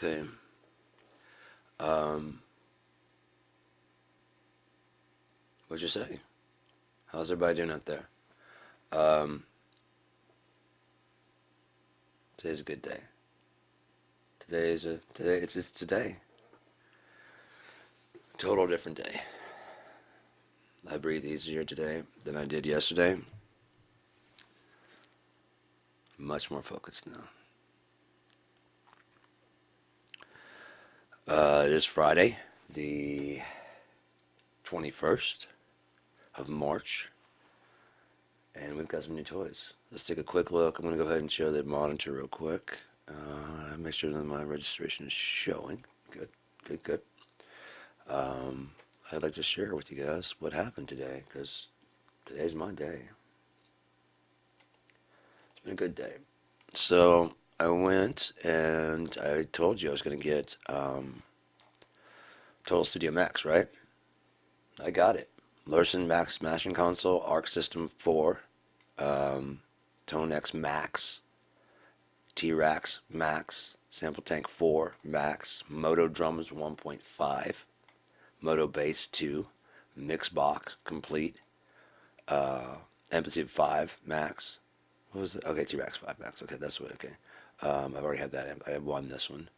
Okay. Um, what'd you say? How's everybody doing out there? Um, today's a good day. It's today. Total different day. I breathe easier today than I did yesterday. Much more focused now. It is Friday, the 21st of March, and we've got some new toys. Let's take a quick look. I'm going to go ahead and show the monitor real quick. Make sure that my registration is showing. Good, good, good. Um, I'd like to share with you guys what happened today because today's my day. It's been a good day. So I went and I told you I was going to get Total Studio Max, right? I got it. Lursen Max Smashing Console, Arc System 4, Tone X Max, T-Rax Max, Sample Tank 4 Max, Moto Drums 1.5, Moto Bass 2, Mix Box Complete, Amplitude 5 Max. What was it? Okay, T-Rax 5 Max. Okay, that's what. Okay, I've already had that. I have won this one.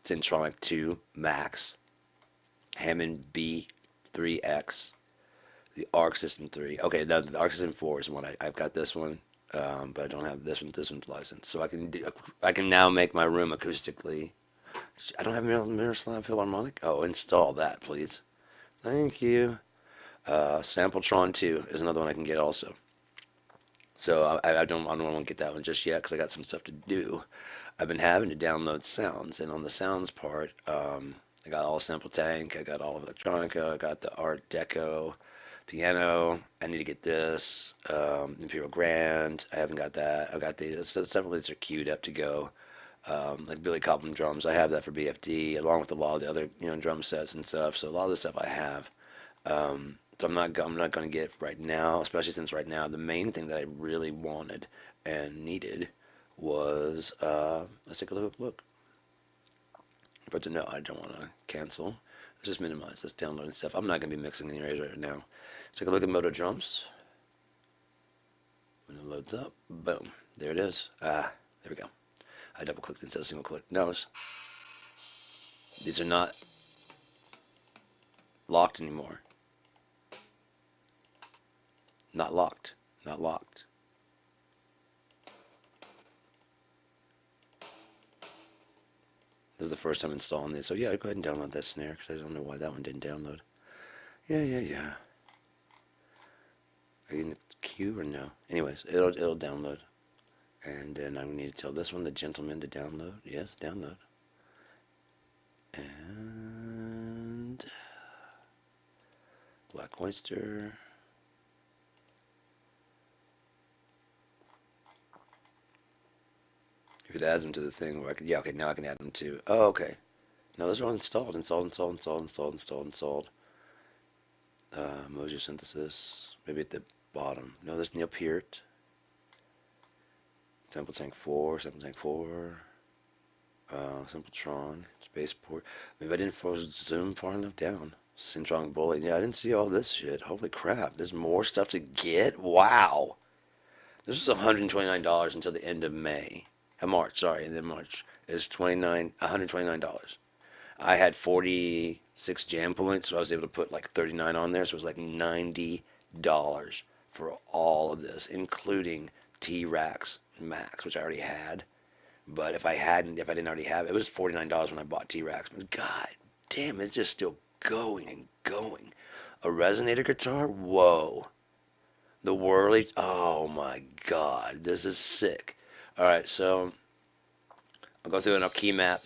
Syntronic 2 Max, Hammond B3X, the Arc System 3. Okay, the Arc System 4 is the one I've got this one, but I don't have this one. This one's licensed, so I can now make my room acoustically. I don't have Miroslav Philharmonic. Oh, install that, please. Thank you. Sampletron 2 is another one I can get also. So I don't want to get that one just yet because I got some stuff to do. I've been having to download sounds, and on the sounds part, I got all Sample Tank, I got all of electronica, I got the Art Deco piano. I need to get this Imperial Grand. I haven't got that. I got these. Several of these are queued up to go. Like Billy Cobham drums, I have that for BFD, along with a lot of the other drum sets and stuff. So a lot of the stuff I have. So I'm not going to get right now, especially since right now the main thing that I really wanted and needed was let's take a look. But no, I don't want to cancel. Let's just minimize this downloading stuff. I'm not going to be mixing any right now. Let's take a look at Moto Drums. When it loads up, boom, there it is. There we go. I double clicked instead of single click. Notice these are not locked anymore. Not locked. Not locked. This is the first time installing this. So yeah, go ahead and download that snare because I don't know why that one didn't download. Yeah. Are you in the queue or no? Anyways, it'll download. And then I need to tell this one, the gentleman, to download. Yes, download. And Black Oyster. If it adds them to the thing where I could, yeah, okay, now I can add them to, oh, okay. No, those are all installed. Mojo Synthesis, maybe at the bottom. No, there's Neil Peart. Sample Tank 4, Simpletron, Spaceport. Maybe I didn't zoom far enough down. Syntron Bullet. Yeah, I didn't see all this shit. Holy crap. There's more stuff to get? Wow. This was $129 until the end of May. March, sorry, and then March is $129. I had 46 jam points, so I was able to put like 39 on there, so it was like $90 for all of this, including T-Rax Max, which I already had. But if I didn't already have it, it was $49 when I bought T-Rax. But God damn, it's just still going and going. A resonator guitar? Whoa. The Whirly? Oh my God, this is sick. All right, so I'll go through and I'll key map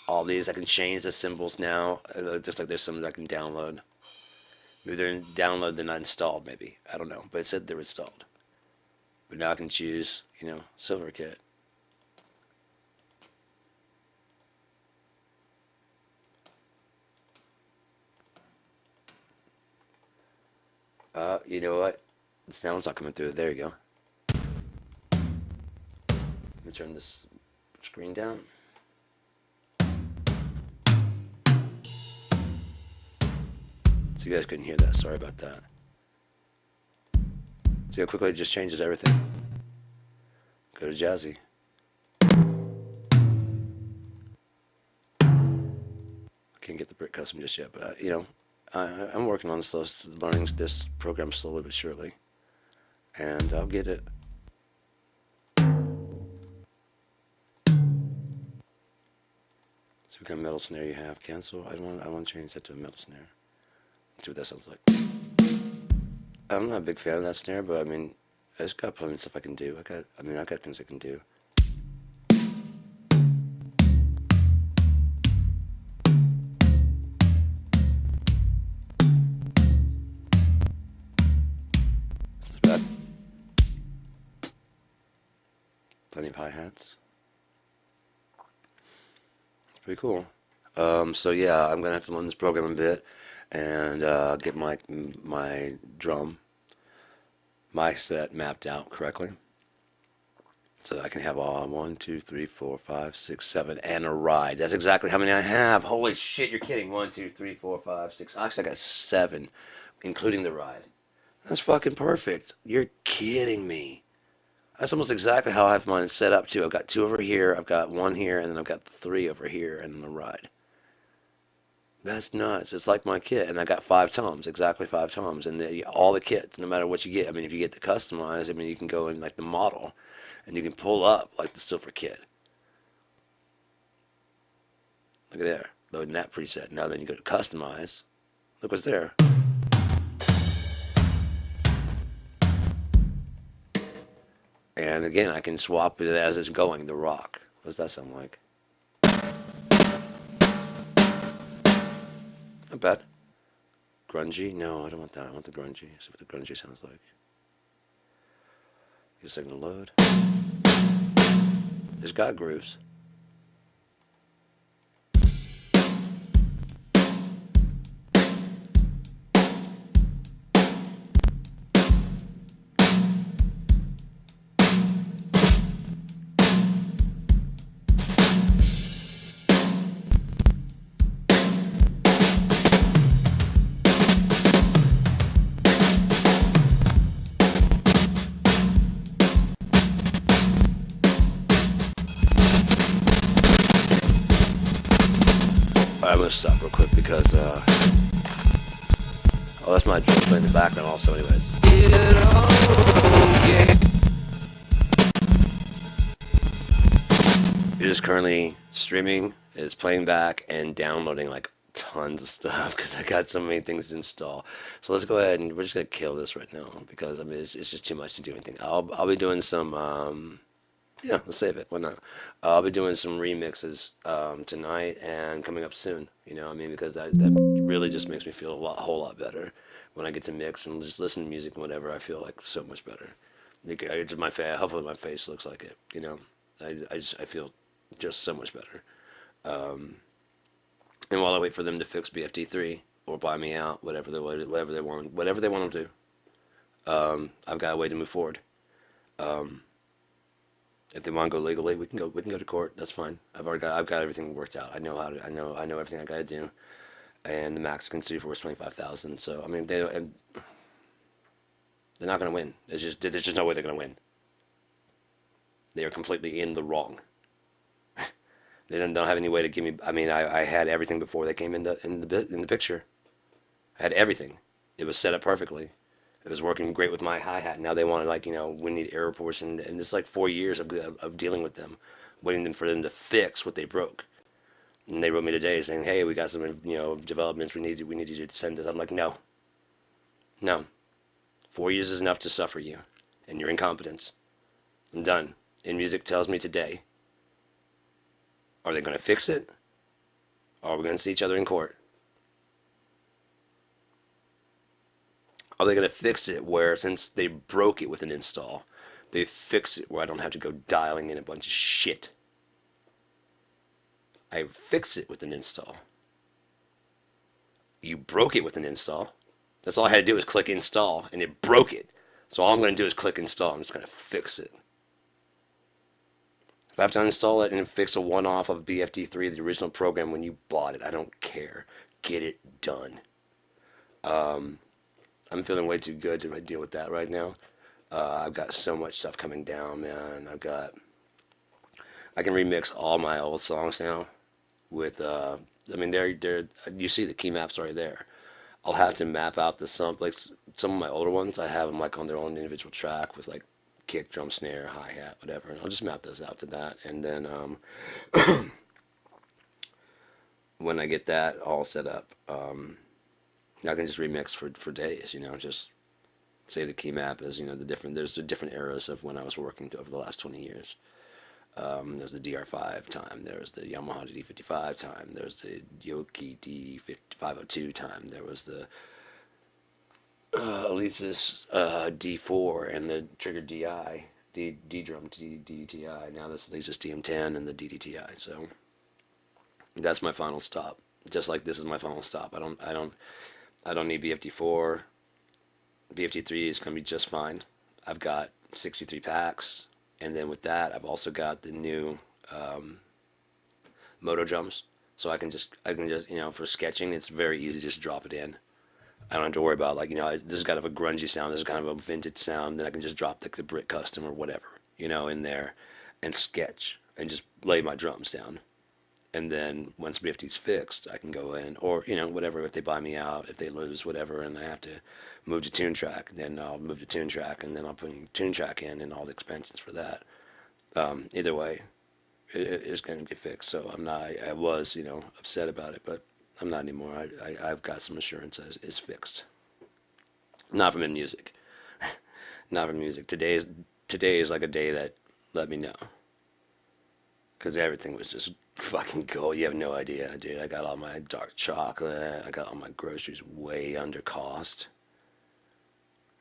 all these. I can change the symbols now. Just like there's some that I can download. Maybe they're in download, they're not installed. Maybe I don't know, but it said they're installed. But now I can choose, Silver Kit. You know what? The sound's not coming through. There you go. Let me turn this screen down. So you guys couldn't hear that. Sorry about that. See how quickly it just changes everything. Go to Jazzy. I can't get the brick custom just yet, but I'm working on learning this program slowly but surely, and I'll get it. So what kind of metal snare you have? Cancel. I want to change that to a metal snare. Let's see what that sounds like. I'm not a big fan of that snare, but I mean, I just got plenty of stuff I can do. I got things I can do. It's bad. Plenty of hi-hats. It's pretty cool. So yeah, I'm gonna have to learn this program a bit and get my drum mic set mapped out correctly, so that I can have all 1, 2, 3, 4, 5, 6, 7, and a ride. That's exactly how many I have. Holy shit, you're kidding. 1, 2, 3, 4, 5, 6. Actually, I got 7, including the ride. That's fucking perfect. You're kidding me. That's almost exactly how I have mine set up too. I've got 2 over here, I've got 1 here, and then I've got 3 over here, and then the ride. That's nuts. It's like my kit, and I got 5 toms, exactly 5 toms, and all the kits, no matter what you get. I mean, if you get the customized, I mean, you can go in like the model, and you can pull up like the silver kit. Look at there, loading that preset. Now then you go to customize. Look what's there. And again, I can swap it as it's going. The rock. What does that sound like? Not bad. Grungy? No, I don't want that. I want the grungy. See what the grungy sounds like. Give a second to load. It's got grooves. I'm gonna stop real quick because oh, that's my drum playing in the background also anyways. It is currently streaming, it's playing back and downloading like tons of stuff because I got so many things to install. So let's go ahead and we're just gonna kill this right now because I mean it's just too much to do anything. I'll be doing some yeah, let's save it. Why not? I'll be doing some remixes tonight and coming up soon. You know, I mean, because that really just makes me feel a whole lot better when I get to mix and just listen to music and whatever. I feel like so much better. Hopefully my face looks like it. You know, I feel just so much better. And while I wait for them to fix BFD3 or buy me out, whatever they want to do, I've got a way to move forward. If they want to go legally, we can go to court. That's fine. I've got everything worked out. I know everything I got to do, and the max I can sue for is 25,000. So I mean, they're not going to win. There's just no way they're going to win. They are completely in the wrong. They don't have any way to give me. I mean, I had everything before they came in the picture. I had everything. It was set up perfectly. It was working great with my hi-hat. Now they want to, like, you know, we need error reports, and it's like 4 years of dealing with them, waiting for them to fix what they broke. And they wrote me today saying, hey, we got some, you know, developments. We need you to send this. I'm like, no. 4 years is enough to suffer you and your incompetence. I'm done. And music tells me today, are they going to fix it? Or are we going to see each other in court? Are they going to fix it where, since they broke it with an install, they fix it where I don't have to go dialing in a bunch of shit? I fix it with an install. You broke it with an install. That's all I had to do was click install, and it broke it. So all I'm going to do is click install. I'm just going to fix it. If I have to uninstall it and fix a one-off of BFD3, the original program when you bought it, I don't care. Get it done. I'm feeling way too good to deal with that right now. I've got so much stuff coming down, man. I can remix all my old songs now with I mean they're you see the key maps right there. I'll have to map out the some of my older ones. I have them like on their own individual track with like kick, drum, snare, hi hat, whatever. And I'll just map those out to that, and then when I get that all set up, I can just remix for days. Just save the key map as there's the different eras of when I was working over the last 20 years. There's the DR5 time. There's the Yamaha D55 time. There's the Yoki D502 time. There was the Alesis D4 and the Trigger D drum DDTI. Now this Alesis DM10 and the DDTI. So that's my final stop. Just like this is my final stop. I don't need BFD4. BFD3 is gonna be just fine. I've got 63 packs. And then with that, I've also got the new Moto drums. So I can just, for sketching, it's very easy to just drop it in. I don't have to worry about like, this is kind of a grungy sound, this is kind of a vintage sound. Then I can just drop the Brit Custom or whatever, in there and sketch and just lay my drums down. And then once BFT's fixed, I can go in, or whatever. If they buy me out, if they lose, whatever, and I have to move to Tune Track, then I'll move to Tune Track, and then I'll put Tune Track in and all the expansions for that. Either way, it's going to get fixed. So I'm not. I was, upset about it, but I'm not anymore. I've got some assurance as it's fixed. Not from in music. Not from music. Today is like a day that let me know, because everything was just fucking gold. You have no idea, dude. I got all my dark chocolate. I got all my groceries way under cost.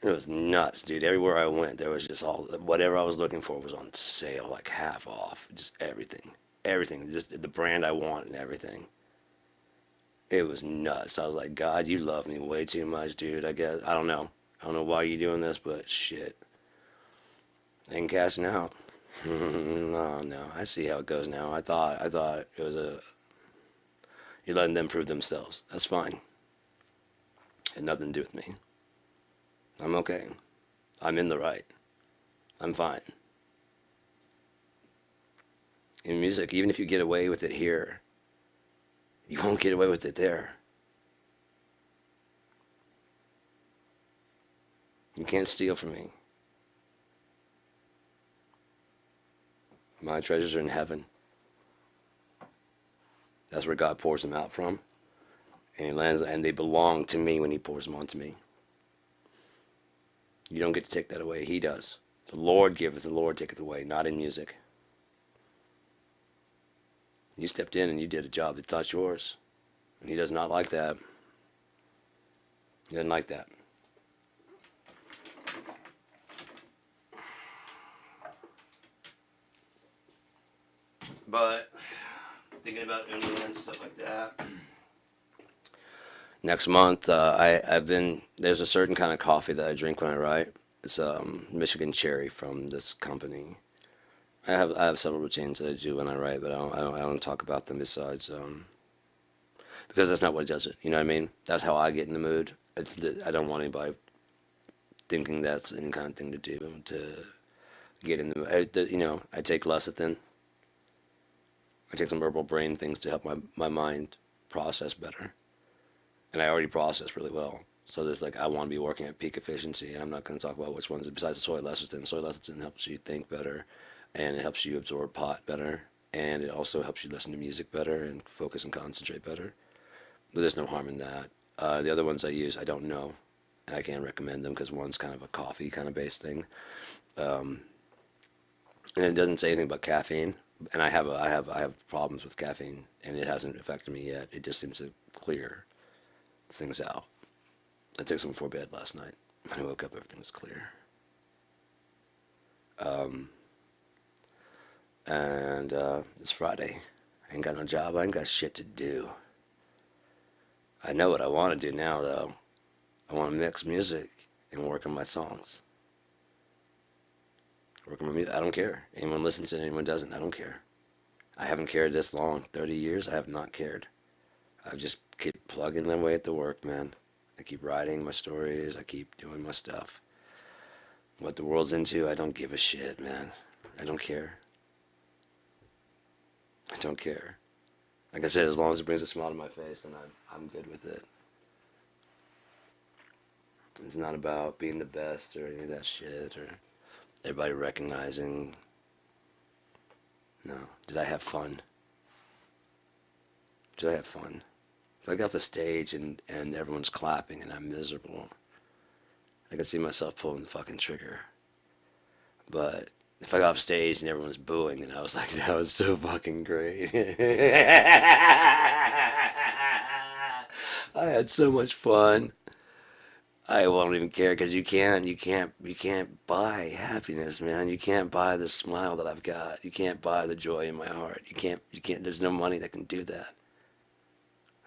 It was nuts, dude. Everywhere I went, there was just all whatever I was looking for was on sale, like half off. Just everything, just the brand I want and everything. It was nuts. I was like, God, you love me way too much, dude. I guess I don't know why you're doing this, but shit, ain't cashing out. No, no. I see how it goes now. I thought it was you're letting them prove themselves. That's fine. Had nothing to do with me. I'm okay. I'm in the right. I'm fine. In music, even if you get away with it here, you won't get away with it there. You can't steal from me. My treasures are in heaven. That's where God pours them out from. And they belong to me when he pours them onto me. You don't get to take that away. He does. The Lord giveth, the Lord taketh away, not in music. You stepped in and you did a job that's not yours. And he does not like that. He doesn't like that. But thinking about India and stuff like that. Next month, there's a certain kind of coffee that I drink when I write. It's Michigan Cherry from this company. I have several routines that I do when I write, but I don't talk about them besides because that's not what does it. You know what I mean? That's how I get in the mood. I don't want anybody thinking that's any kind of thing to do to get in the mood. I take lecithin. I take some herbal brain things to help my mind process better. And I already process really well. So there's like, I want to be working at peak efficiency, and I'm not going to talk about which ones, besides the soy lecithin. Soy lecithin helps you think better, and it helps you absorb pot better, and it also helps you listen to music better and focus and concentrate better. But there's no harm in that. The other ones I use, I don't know. I can't recommend them because one's kind of a coffee kind of based thing. And it doesn't say anything about caffeine. And I have problems with caffeine, and it hasn't affected me yet. It just seems to clear things out. I took some before bed last night. When I woke up, everything was clear. And it's Friday. I ain't got no job. I ain't got shit to do. I know what I want to do now, though. I want to mix music and work on my songs. Work on my music. I don't care. Anyone listens to it, anyone doesn't. I don't care. I haven't cared this long. 30 years, I have not cared. I've just kept plugging away at the work, man. I keep writing my stories. I keep doing my stuff. What the world's into, I don't give a shit, man. I don't care. I don't care. Like I said, as long as it brings a smile to my face, then I'm good with it. It's not about being the best or any of that shit or everybody recognizing. No. Did I have fun? Did I have fun? If I got off the stage and everyone's clapping and I'm miserable, I could see myself pulling the fucking trigger. But if I got off stage and everyone's booing and I was like, that was so fucking great. I had so much fun. I won't even care because you can't buy happiness, man. You can't buy the smile that I've got. You can't buy the joy in my heart. You can't, there's no money that can do that.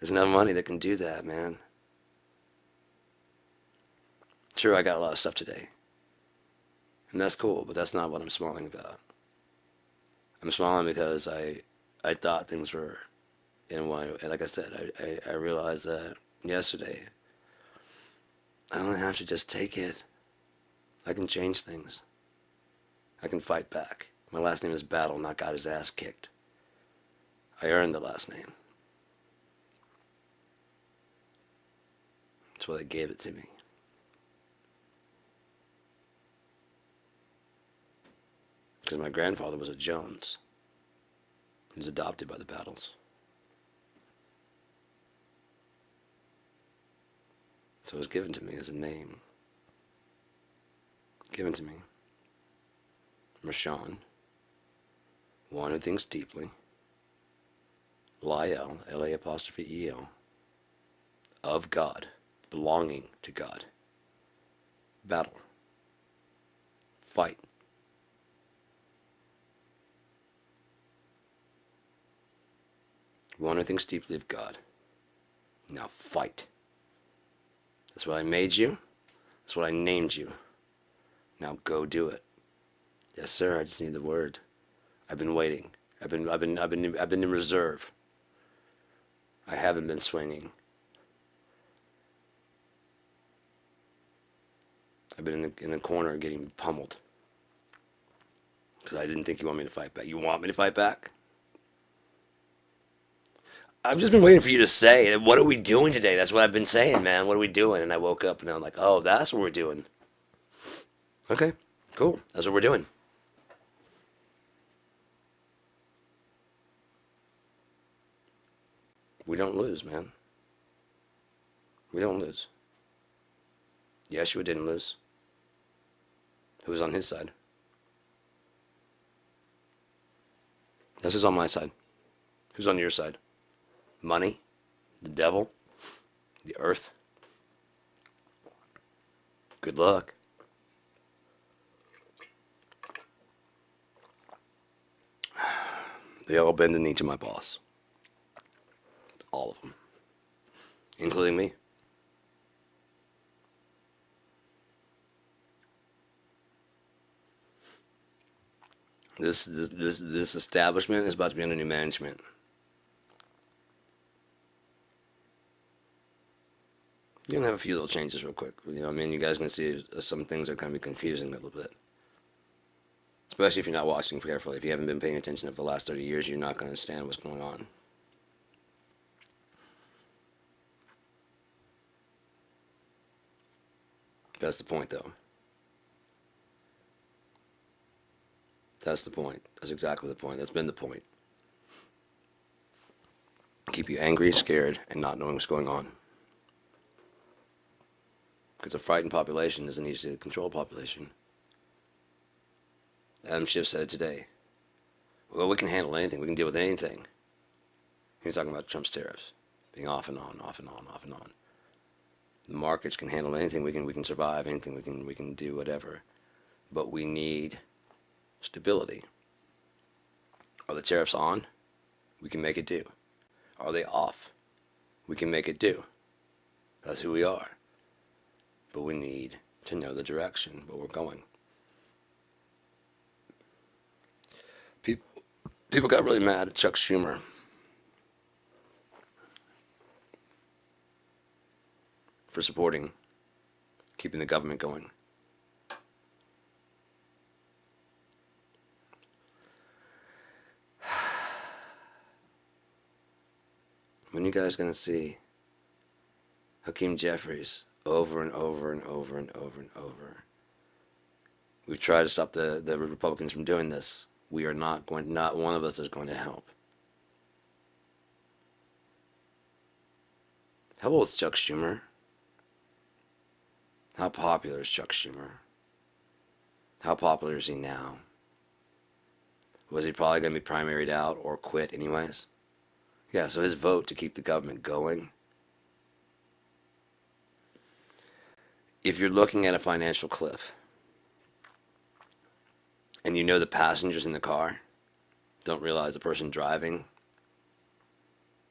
There's no money that can do that, man. Sure, I got a lot of stuff today. And that's cool, but that's not what I'm smiling about. I'm smiling because I thought things were in one, and like I said, I realized that yesterday. I don't have to just take it. I can change things. I can fight back. My last name is Battle, not got his ass kicked. I earned the last name. That's why they gave it to me. Because my grandfather was a Jones. He was adopted by the Battles. So it was given to me as a name. Given to me. Rashawn. One who thinks deeply. Liel, L-A''E'-L. Of God. Belonging to God. Battle. Fight. One who thinks deeply of God. Now fight. That's what I made you. That's what I named you. Now go do it. Yes, sir. I just need the word. I've been waiting. I've been in reserve. I haven't been swinging. I've been in the corner getting pummeled because I didn't think you want me to fight back. You want me to fight back? I've just been waiting for you to say, what are we doing today? That's what I've been saying, man. What are we doing? And I woke up and I'm like, oh, that's what we're doing. Okay, cool. That's what we're doing. We don't lose, man. We don't lose. Yeshua didn't lose. Who was on his side? This is on my side. Who's on your side? Money? The devil? The earth? Good luck. They all bend the knee to my boss. All of them. Including me. This establishment is about to be under new management. You're gonna have a few little changes real quick. You know, I mean, you guys are gonna see some things that are gonna be confusing a little bit. Especially if you're not watching carefully. If you haven't been paying attention over the last 30 years, you're not gonna understand what's going on. That's the point, though. That's the point. That's exactly the point. That's been the point. Keep you angry, scared, and not knowing what's going on. Because a frightened population is an easy to control population. Adam Schiff said it today. Well, we can handle anything. We can deal with anything. He was talking about Trump's tariffs being off and on, off and on, off and on. The markets can handle anything. We can survive anything. We can do whatever. But we need stability. Are the tariffs on? We can make it do. Are they off? We can make it do. That's who we are. But we need to know the direction, where we're going. People got really mad at Chuck Schumer. for supporting keeping the government going. When you guys gonna see Hakeem Jeffries over and over and over and over and over? We've tried to stop the Republicans from doing this. We are not going. Not one of us is going to help. How old is Chuck Schumer? How popular is Chuck Schumer? How popular is he now? Was he probably going to be primaried out or quit anyways? Yeah, so his vote to keep the government going. If you're looking at a financial cliff and you know the passengers in the car don't realize the person driving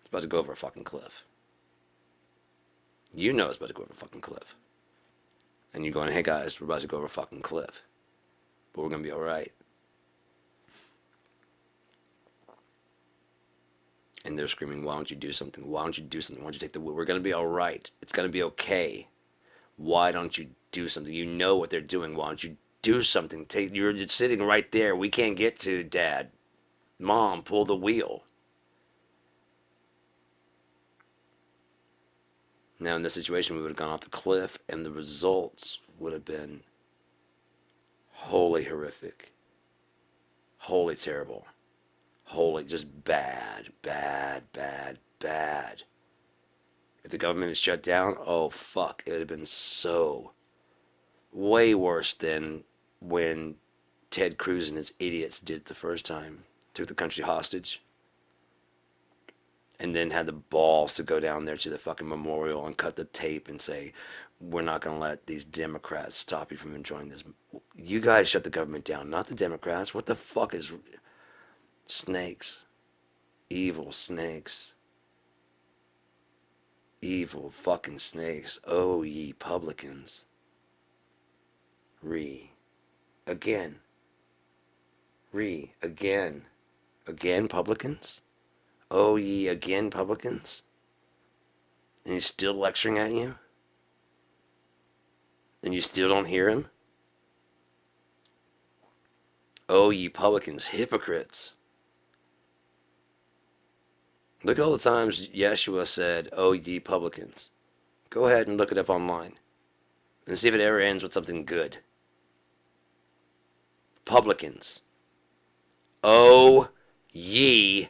is about to go over a fucking cliff. You know it's about to go over a fucking cliff. And you're going, hey guys, we're about to go over a fucking cliff. But we're going to be alright. And they're screaming, why don't you do something? Why don't you do something? Why don't you take the wheel? We're going to be alright. It's going to be okay. Why don't you do something? You know what they're doing. Why don't you do something? You're just sitting right there. We can't get to Dad. Mom, pull the wheel. Now, in this situation, we would have gone off the cliff, and the results would have been wholly horrific, wholly terrible, wholly just bad, bad, bad, bad. If the government is shut down, oh fuck, it would have been so way worse than when Ted Cruz and his idiots did it the first time, took the country hostage. And then had the balls to go down there to the fucking memorial and cut the tape and say, we're not going to let these Democrats stop you from enjoying this. You guys shut the government down, not the Democrats. What the fuck is... Snakes. Evil snakes. Evil fucking snakes. Oh, ye publicans. Again. Again. Again, publicans? Oh, ye again, publicans? And he's still lecturing at you? And you still don't hear him? Oh, ye publicans, hypocrites. Look at all the times Yeshua said, oh, ye publicans. Go ahead and look it up online. And see if it ever ends with something good. Publicans. Oh, ye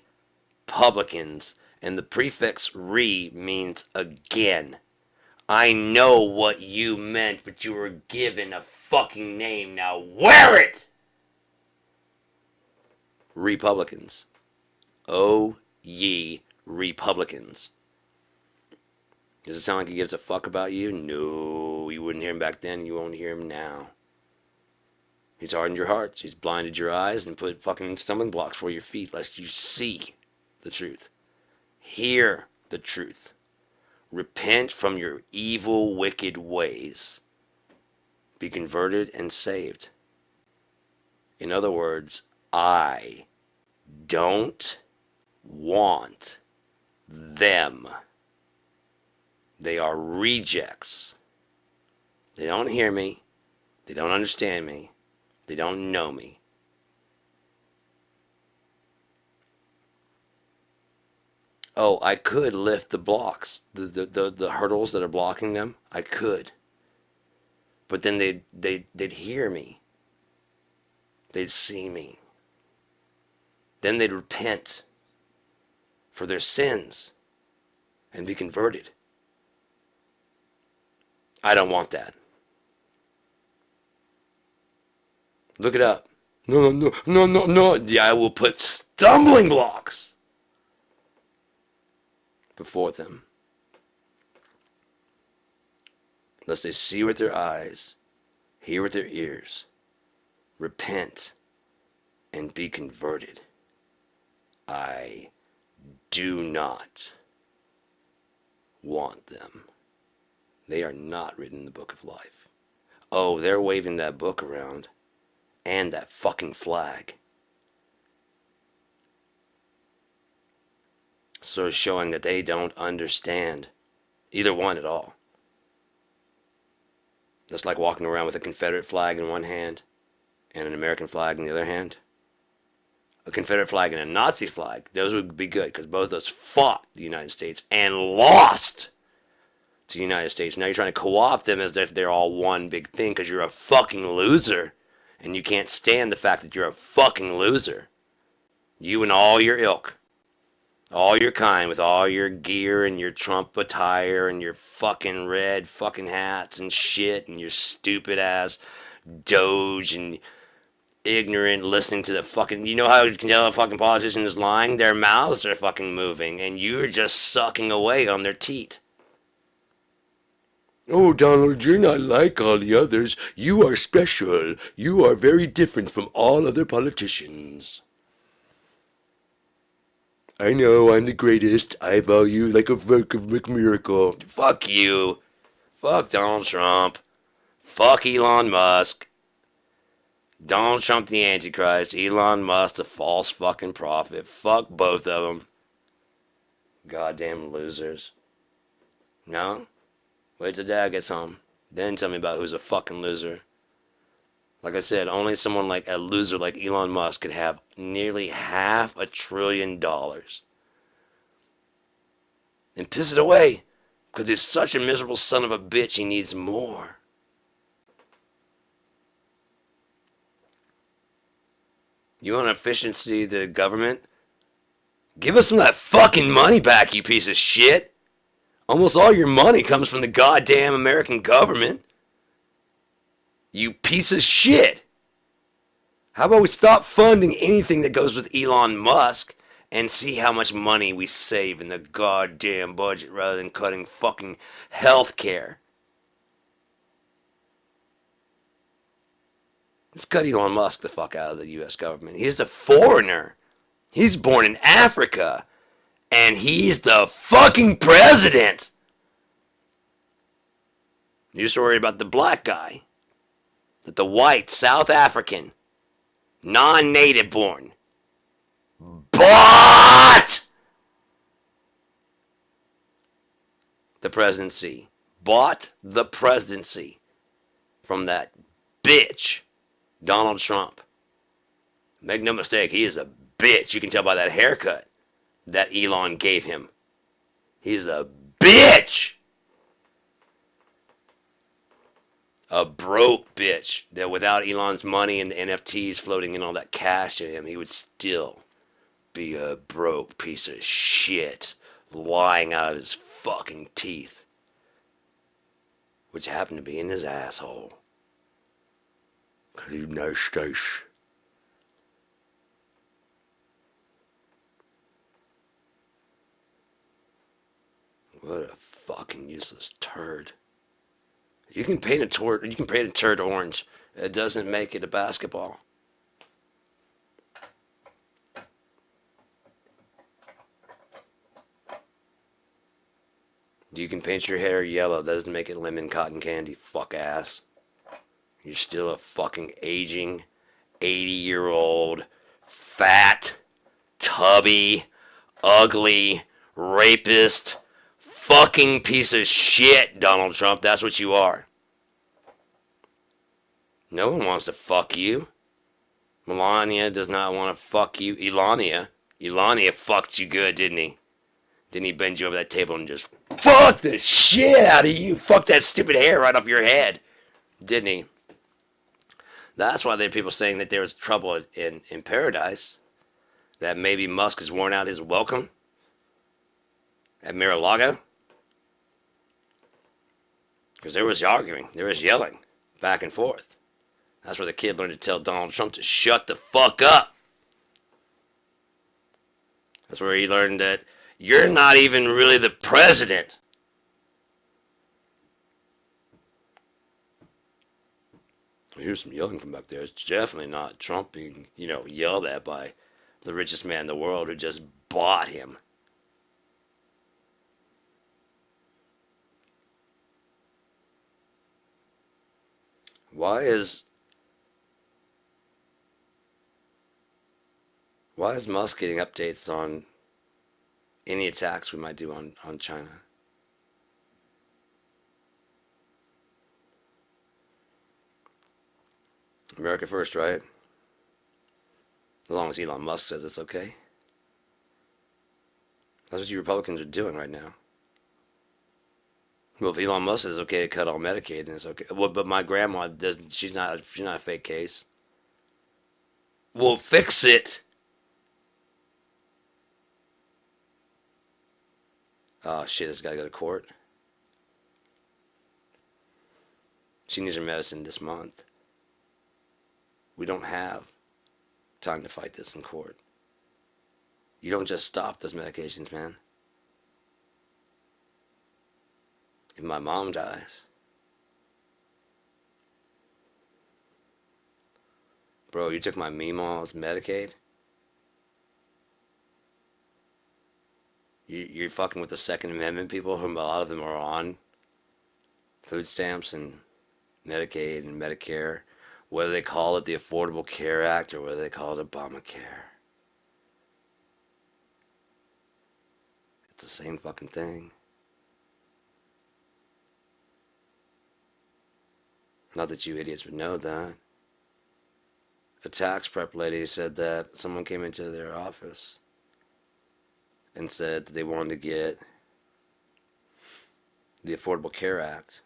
publicans. And the prefix re means again. I know what you meant, but you were given a fucking name. Now wear it! Republicans. Oh, ye Republicans. Does it sound like he gives a fuck about you? No, you wouldn't hear him back then. You won't hear him now. He's hardened your hearts. He's blinded your eyes and put fucking stumbling blocks for your feet lest you see the truth. Hear the truth. Repent from your evil, wicked ways. Be converted and saved. In other words, I don't want them. They are rejects. They don't hear me. They don't understand me. They don't know me. Oh, I could lift the blocks, the hurdles that are blocking them. I could. But then they'd hear me. They'd see me. Then they'd repent for their sins and be converted. I don't want that. Look it up. No. Yeah, I will put stumbling blocks before them, lest they see with their eyes, hear with their ears, repent, and be converted. I do not want them. They are not written in the book of life. Oh, they're waving that book around and that fucking flag. So showing that they don't understand either one at all. That's like walking around with a Confederate flag in one hand and an American flag in the other hand. A Confederate flag and a Nazi flag, those would be good because both of those fought the United States and lost to the United States. Now you're trying to co-opt them as if they're all one big thing because you're a fucking loser and you can't stand the fact that you're a fucking loser. You and all your ilk, all your kind, with all your gear and your Trump attire and your fucking red fucking hats and shit and your stupid ass Doge and ignorant listening to the fucking, you know how you can tell a fucking politician is lying? Their mouths are fucking moving and you're just sucking away on their teat. Oh, Donald, you're not like all the others. You are special. You are very different from all other politicians. I know, I'm the greatest. I value like a work of miracle. Fuck you. Fuck Donald Trump. Fuck Elon Musk. Donald Trump the Antichrist. Elon Musk the false fucking prophet. Fuck both of them. Goddamn losers. No? Wait till Dad gets home. Then tell me about who's a fucking loser. Like I said, only someone like a loser like Elon Musk could have nearly $500 billion. And piss it away. Because he's such a miserable son of a bitch, he needs more. You want efficiency the government? Give us some of that fucking money back, you piece of shit. Almost all your money comes from the goddamn American government. You piece of shit. How about we stop funding anything that goes with Elon Musk and see how much money we save in the goddamn budget rather than cutting fucking health care? Let's cut Elon Musk the fuck out of the U.S. government. He's the foreigner. He's born in Africa. And he's the fucking president. You're just worried about the black guy. That the white South African, non-native born, bought the presidency. Bought the presidency from that bitch, Donald Trump. Make no mistake, he is a bitch. You can tell by that haircut that Elon gave him. He's a bitch. A broke bitch that without Elon's money and the NFTs floating in all that cash to him, he would still be a broke piece of shit lying out of his fucking teeth, which happened to be in his asshole. 'Cause he's nice. What a fucking useless turd. You can paint a turd orange. It doesn't make it a basketball. You can paint your hair yellow. That doesn't make it lemon cotton candy, fuck ass. You're still a fucking aging, 80-year-old, fat, tubby, ugly, rapist, fucking piece of shit, Donald Trump. That's what you are. No one wants to fuck you. Melania does not want to fuck you. Elania fucked you good, didn't he? Didn't he bend you over that table and just fuck the shit out of you? Fuck that stupid hair right off your head. Didn't he? That's why there are people saying that there was trouble in paradise. That maybe Musk has worn out his welcome at Mar-a-Lago. Because there was arguing. There was yelling back and forth. That's where the kid learned to tell Donald Trump to shut the fuck up. That's where he learned that you're not even really the president. Here's some yelling from back there. It's definitely not Trump being, yelled at by the richest man in the world who just bought him. Why is Musk getting updates on any attacks we might do on China? America first, right? As long as Elon Musk says it's okay. That's what you Republicans are doing right now. Well, if Elon Musk says it's okay to cut all Medicaid, then it's okay. Well, but my grandma doesn't. She's not a fake case. Well, fix it. Oh shit! This got to go to court. She needs her medicine this month. We don't have time to fight this in court. You don't just stop those medications, man. If my mom dies, bro, you took my Meemaw's Medicaid. You're fucking with the Second Amendment people, whom a lot of them are on food stamps and Medicaid and Medicare, whether they call it the Affordable Care Act or whether they call it Obamacare. It's the same fucking thing. Not that you idiots would know that. A tax prep lady said that someone came into their office and said that they wanted to get the Affordable Care Act,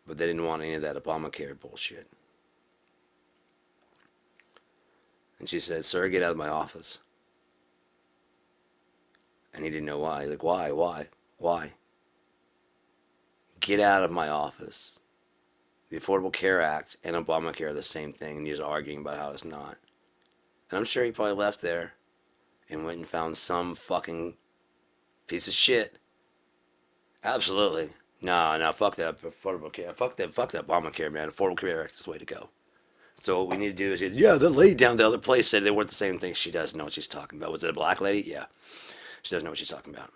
but they didn't want any of that Obamacare bullshit. And she said, "Sir, get out of my office." And he didn't know why. He's like, why? Get out of my office. The Affordable Care Act and Obamacare are the same thing, and he's arguing about how it's not. And I'm sure he probably left there and went and found some fucking piece of shit. Absolutely. No, fuck that Affordable Care. Fuck that Obamacare, man. Affordable Care Act is the way to go. So what we need to do is, yeah, the lady down the other place said they weren't the same thing. She does know what she's talking about. Was it a black lady? Yeah. She doesn't know what she's talking about.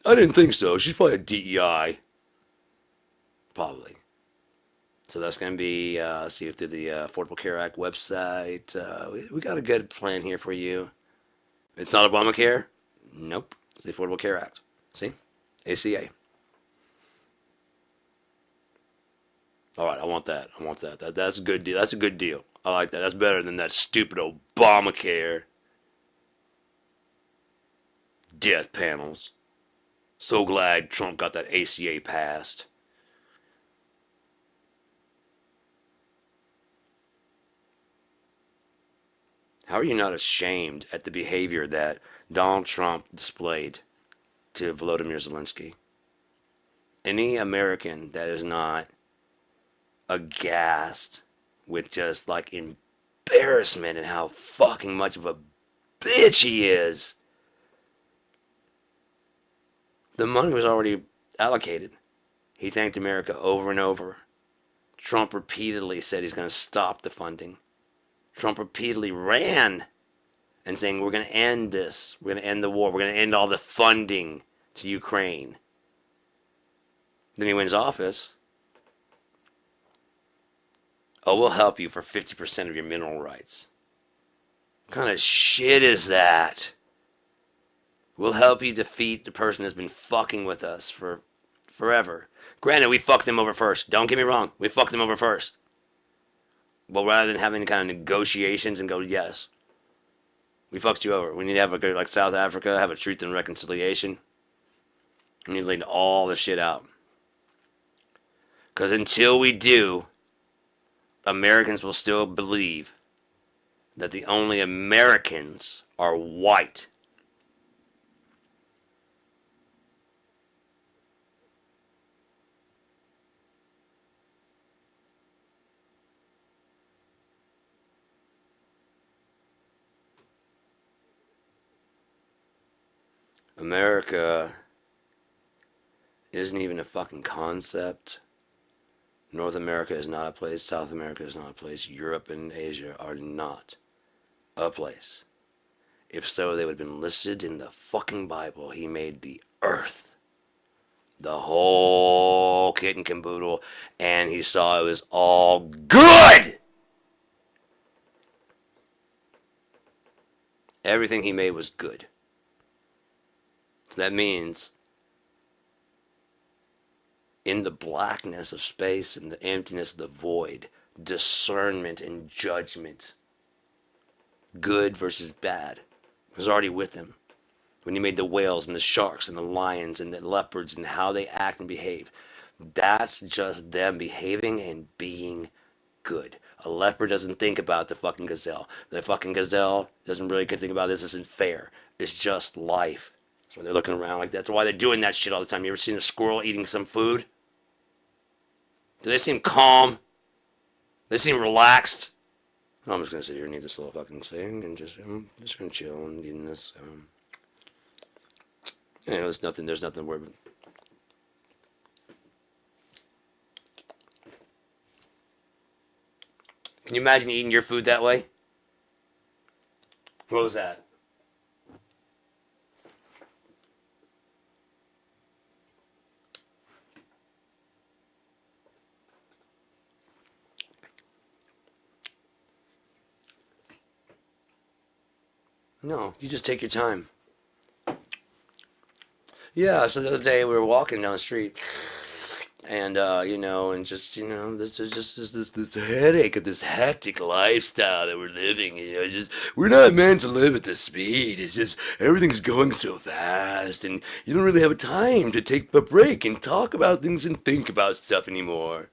I didn't think so. She's probably a DEI. Probably. So that's going to be, see if through the Affordable Care Act website. We got a good plan here for you. It's not Obamacare? Nope. It's the Affordable Care Act. See? ACA. All right, I want that. That's a good deal. That's a good deal. I like that. That's better than that stupid Obamacare. Death panels. So glad Trump got that ACA passed. How are you not ashamed at the behavior that Donald Trump displayed to Volodymyr Zelensky? Any American that is not aghast with just like embarrassment and how fucking much of a bitch he is. The money was already allocated. He thanked America over and over. Trump repeatedly said he's going to stop the funding. Trump repeatedly ran and saying, we're going to end this. We're going to end the war. We're going to end all the funding to Ukraine. Then he wins office. Oh, we'll help you for 50% of your mineral rights. What kind of shit is that? We'll help you defeat the person that's been fucking with us for forever. Granted, we fucked them over first. Don't get me wrong. We fucked them over first. But rather than having any kind of negotiations and go, yes, we fucked you over. We need to have a good, like South Africa, have a truth and reconciliation. We need to lay all this shit out. Because until we do, Americans will still believe that the only Americans are white. America isn't even a fucking concept. North America is not a place. South America is not a place. Europe and Asia are not a place. If so, they would have been listed in the fucking Bible. He made the earth, the whole kit and caboodle, and he saw it was all good. Everything he made was good. So that means in the blackness of space and the emptiness of the void, discernment and judgment. Good versus bad. It was already with him. When he made the whales and the sharks and the lions and the leopards and how they act and behave. That's just them behaving and being good. A leopard doesn't think about the fucking gazelle. The fucking gazelle doesn't really think about this isn't fair. It's just life. So they're looking around like that. That's why they're doing that shit all the time. You ever seen a squirrel eating some food? Do they seem calm? They seem relaxed? I'm just gonna sit here and eat this little fucking thing and just gonna chill and eating this. There's nothing to worry about. Can you imagine eating your food that way? What was that? No, you just take your time. Yeah, so the other day we were walking down the street, and and just this is just this headache of this hectic lifestyle that we're living. Just we're not meant to live at this speed. It's just everything's going so fast, and you don't really have time to take a break and talk about things and think about stuff anymore.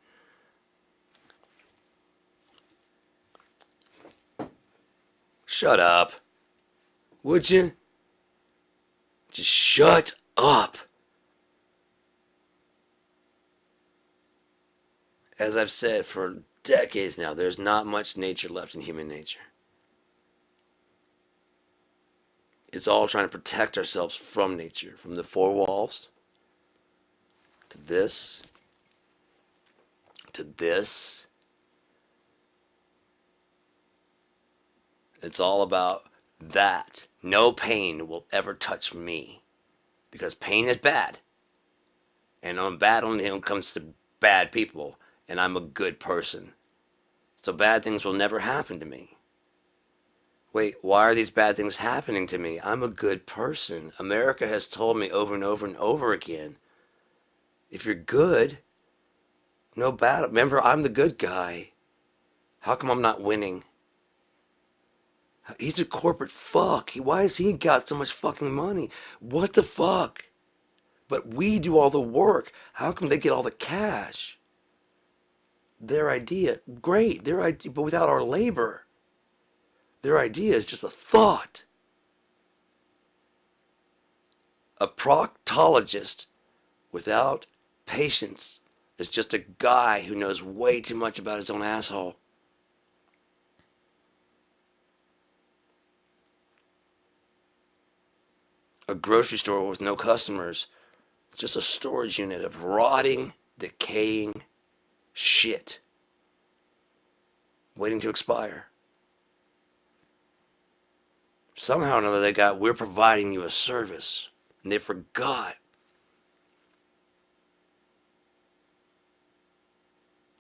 Shut up, would you? Just shut up. As I've said for decades now, there's not much nature left in human nature. It's all trying to protect ourselves from nature, from the four walls to this, to this. It's all about that. No pain will ever touch me because pain is bad. And on bad only when it comes to bad people. And I'm a good person. So bad things will never happen to me. Wait, why are these bad things happening to me? I'm a good person. America has told me over and over and over again, if you're good, no bad. Remember, I'm the good guy. How come I'm not winning? He's a corporate fuck. Why has he got so much fucking money? What the fuck? But we do all the work. How come they get all the cash? Their idea, great, their idea, but without our labor. Their idea is just a thought. A proctologist without patience is just a guy who knows way too much about his own asshole. A grocery store with no customers, just a storage unit of rotting, decaying shit waiting to expire. Somehow or another we're providing you a service, and they forgot.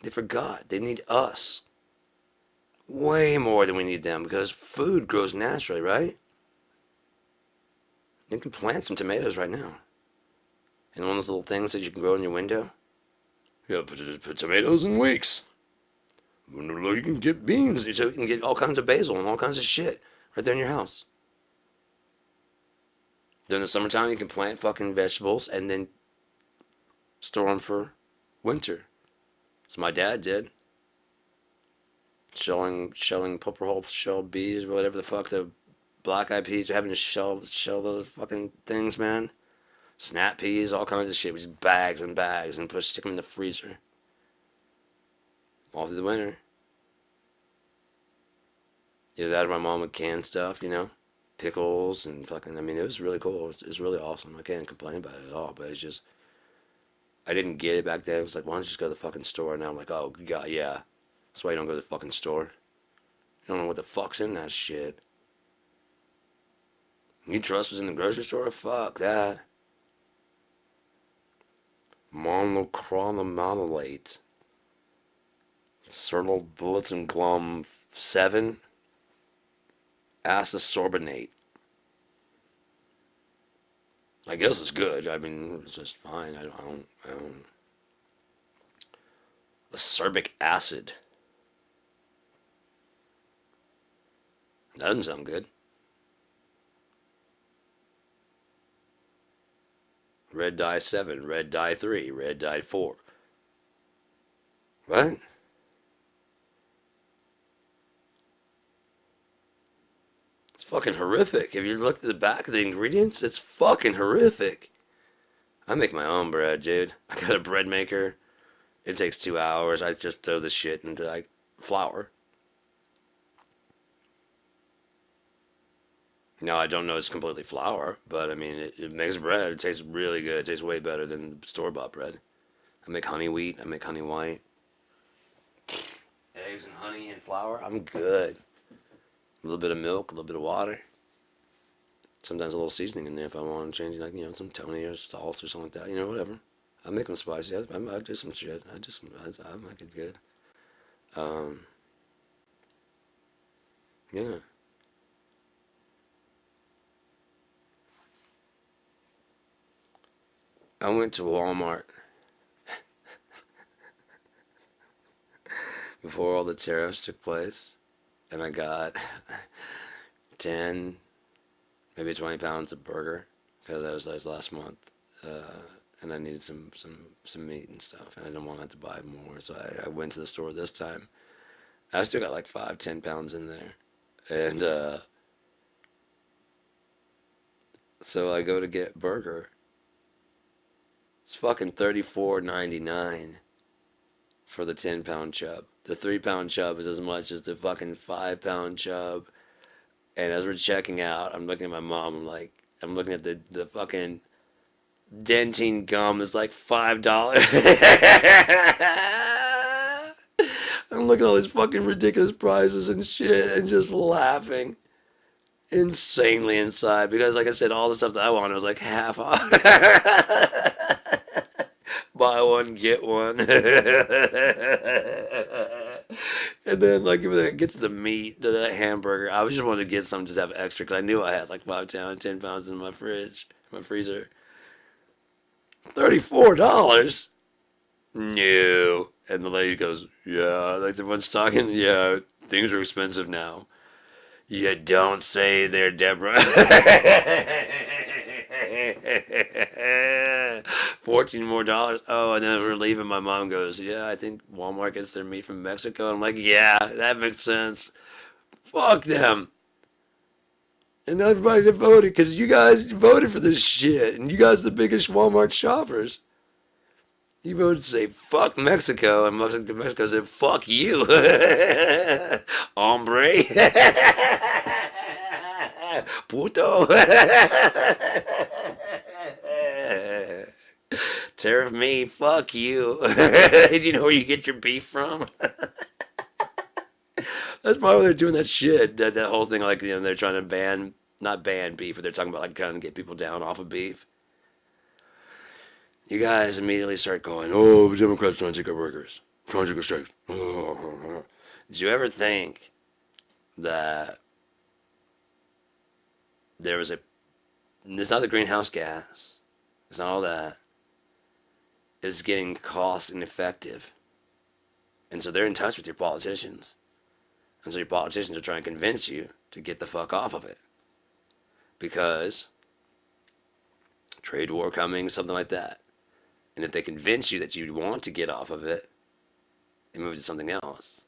They forgot. They need us way more than we need them because food grows naturally, right? You can plant some tomatoes right now. And one of those little things that you can grow in your window. Yeah, put tomatoes in weeks. You can get beans. So you can get all kinds of basil and all kinds of shit right there in your house. During the summertime, you can plant fucking vegetables and then store them for winter. So my dad did. Shelling purple shell bees, whatever the fuck, the black-eyed peas, having to shell those fucking things, man. Snap peas, all kinds of shit. With bags and bags and stick them in the freezer. All through the winter. Either that or my mom would can stuff, pickles and fucking, it was really cool. It was really awesome. I can't complain about it at all, but it's just, I didn't get it back then. It was like, why don't you just go to the fucking store? And now I'm like, oh, God, yeah. That's why you don't go to the fucking store. You don't know what the fuck's in that shit. You trust us in the grocery store? Fuck that. Monocronomalate. Cernyl glum 7. Acisorbinate. I guess it's good. It's just fine. I don't. Acerbic acid. That doesn't sound good. Red dye 7, red dye 3, red dye 4. What? It's fucking horrific. If you look at the back of the ingredients, it's fucking horrific. I make my own bread, dude. I got a bread maker. It takes 2 hours. I just throw the shit into like flour. No, I don't know it's completely flour, but I mean, it makes bread. It tastes really good. It tastes way better than store-bought bread. I make honey wheat. I make honey white. Eggs and honey and flour. I'm good. A little bit of milk, a little bit of water. Sometimes a little seasoning in there if I want to change, like, some Tony or salt or something like that. Whatever. I make them spicy. I do some shit. I make it good. Um, yeah. I went to Walmart before all the tariffs took place, and I got 10, maybe 20 pounds of burger because that was last month, and I needed some meat and stuff, and I didn't want to have to buy more, so I went to the store this time. I still got like 5, 10 pounds in there, and so I go to get burger. It's fucking $34.99 for the 10 pound chub. The 3 pound chub is as much as the fucking 5 pound chub. And as we're checking out, I'm looking at my mom. I'm looking at the fucking dentine gum is like $5. I'm looking at all these fucking ridiculous prices and shit and just laughing insanely inside because, like I said, all the stuff that I wanted was like half off. Buy one, get one. And then, like, if I get to the meat, to the hamburger, I just wanted to get some just to have extra because I knew I had like 5, 10 pounds in my fridge, my freezer. $34? No. And the lady goes, yeah, like everyone's talking, yeah, things are expensive now. You don't say there, Deborah. 14 more dollars. Oh, and then as we're leaving, my mom goes, yeah, I think Walmart gets their meat from Mexico. I'm like, yeah, that makes sense. Fuck them. And everybody voted because you guys voted for this shit, and you guys are the biggest Walmart shoppers. You voted to say fuck Mexico, and Mexico said fuck you, hombre, puto. Tariff me, fuck you. Do you know where you get your beef from? That's probably why they're doing that shit. That whole thing, like, they're trying to not ban beef, but they're talking about like trying to get people down off of beef. You guys immediately start going, oh, the Democrats trying to take our workers, trying to take our strikes. Did you ever think that there was it's not the greenhouse gas, it's not all that, it's getting cost ineffective. And so they're in touch with your politicians. And so your politicians are trying to convince you to get the fuck off of it. Because trade war coming, something like that. And if they convince you that you want to get off of it and move to something else,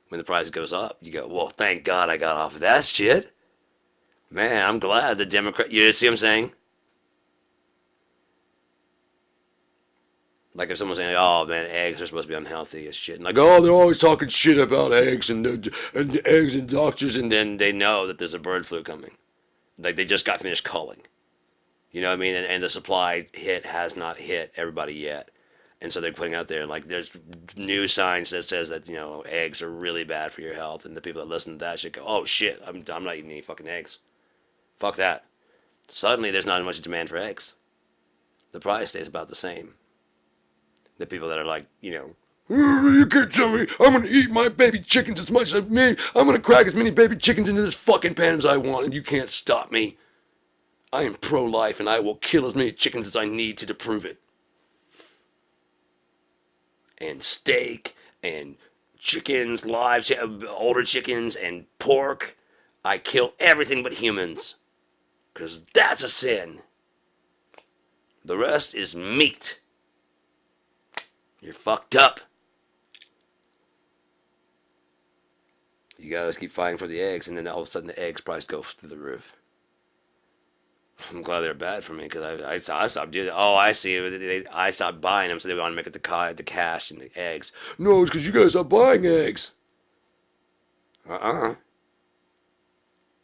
when the price goes up, you go, well, thank God I got off of that shit. Man, I'm glad the Democrat. You see what I'm saying? Like if someone's saying, oh man, eggs are supposed to be unhealthy as shit. And like, oh, they're always talking shit about eggs and eggs and doctors. And then they know that there's a bird flu coming. Like they just got finished culling. You know what I mean? And the supply has not hit everybody yet. And so they're putting out there, like, there's new science that says that, eggs are really bad for your health. And the people that listen to that should go, oh, shit, I'm not eating any fucking eggs. Fuck that. Suddenly, there's not much demand for eggs. The price stays about the same. The people that are like, you can't tell me I'm going to eat my baby chickens as much as me. I'm going to crack as many baby chickens into this fucking pan as I want, and you can't stop me. I am pro-life, and I will kill as many chickens as I need to prove it. And steak, and chickens, live, older chickens, and pork. I kill everything but humans. Because that's a sin. The rest is meat. You're fucked up. You guys keep fighting for the eggs, and then all of a sudden the eggs price goes through the roof. I'm glad they're bad for me because I stopped doing it. Oh, I see. I stopped buying them, so they want to make it the cash and the eggs. No, it's because you guys stopped buying eggs.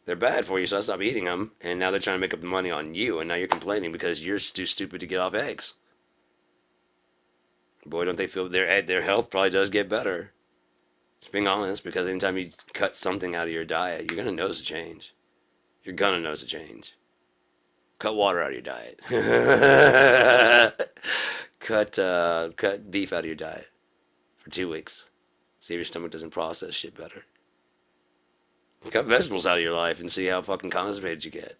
They're bad for you, so I stopped eating them, and now they're trying to make up the money on you, and now you're complaining because you're too stupid to get off eggs. Boy, don't they feel their health probably does get better. Just being honest, because anytime you cut something out of your diet, you're gonna notice a change. You're gonna notice a change. Cut water out of your diet. Cut beef out of your diet for 2 weeks. See if your stomach doesn't process shit better. Cut vegetables out of your life and see how fucking constipated you get.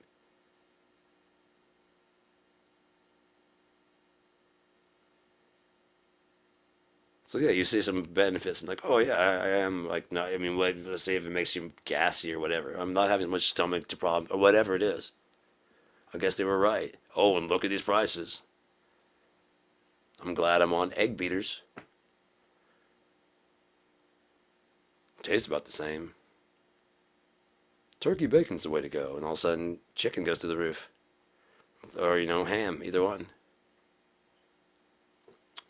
So yeah, you see some benefits and like, oh yeah, I am like not. I mean, let's say if it makes you gassy or whatever. I'm not having much stomach to problem or whatever it is. I guess they were right. Oh, and look at these prices. I'm glad I'm on egg beaters. Tastes about the same. Turkey bacon's the way to go, and all of a sudden chicken goes to the roof, or ham, either one.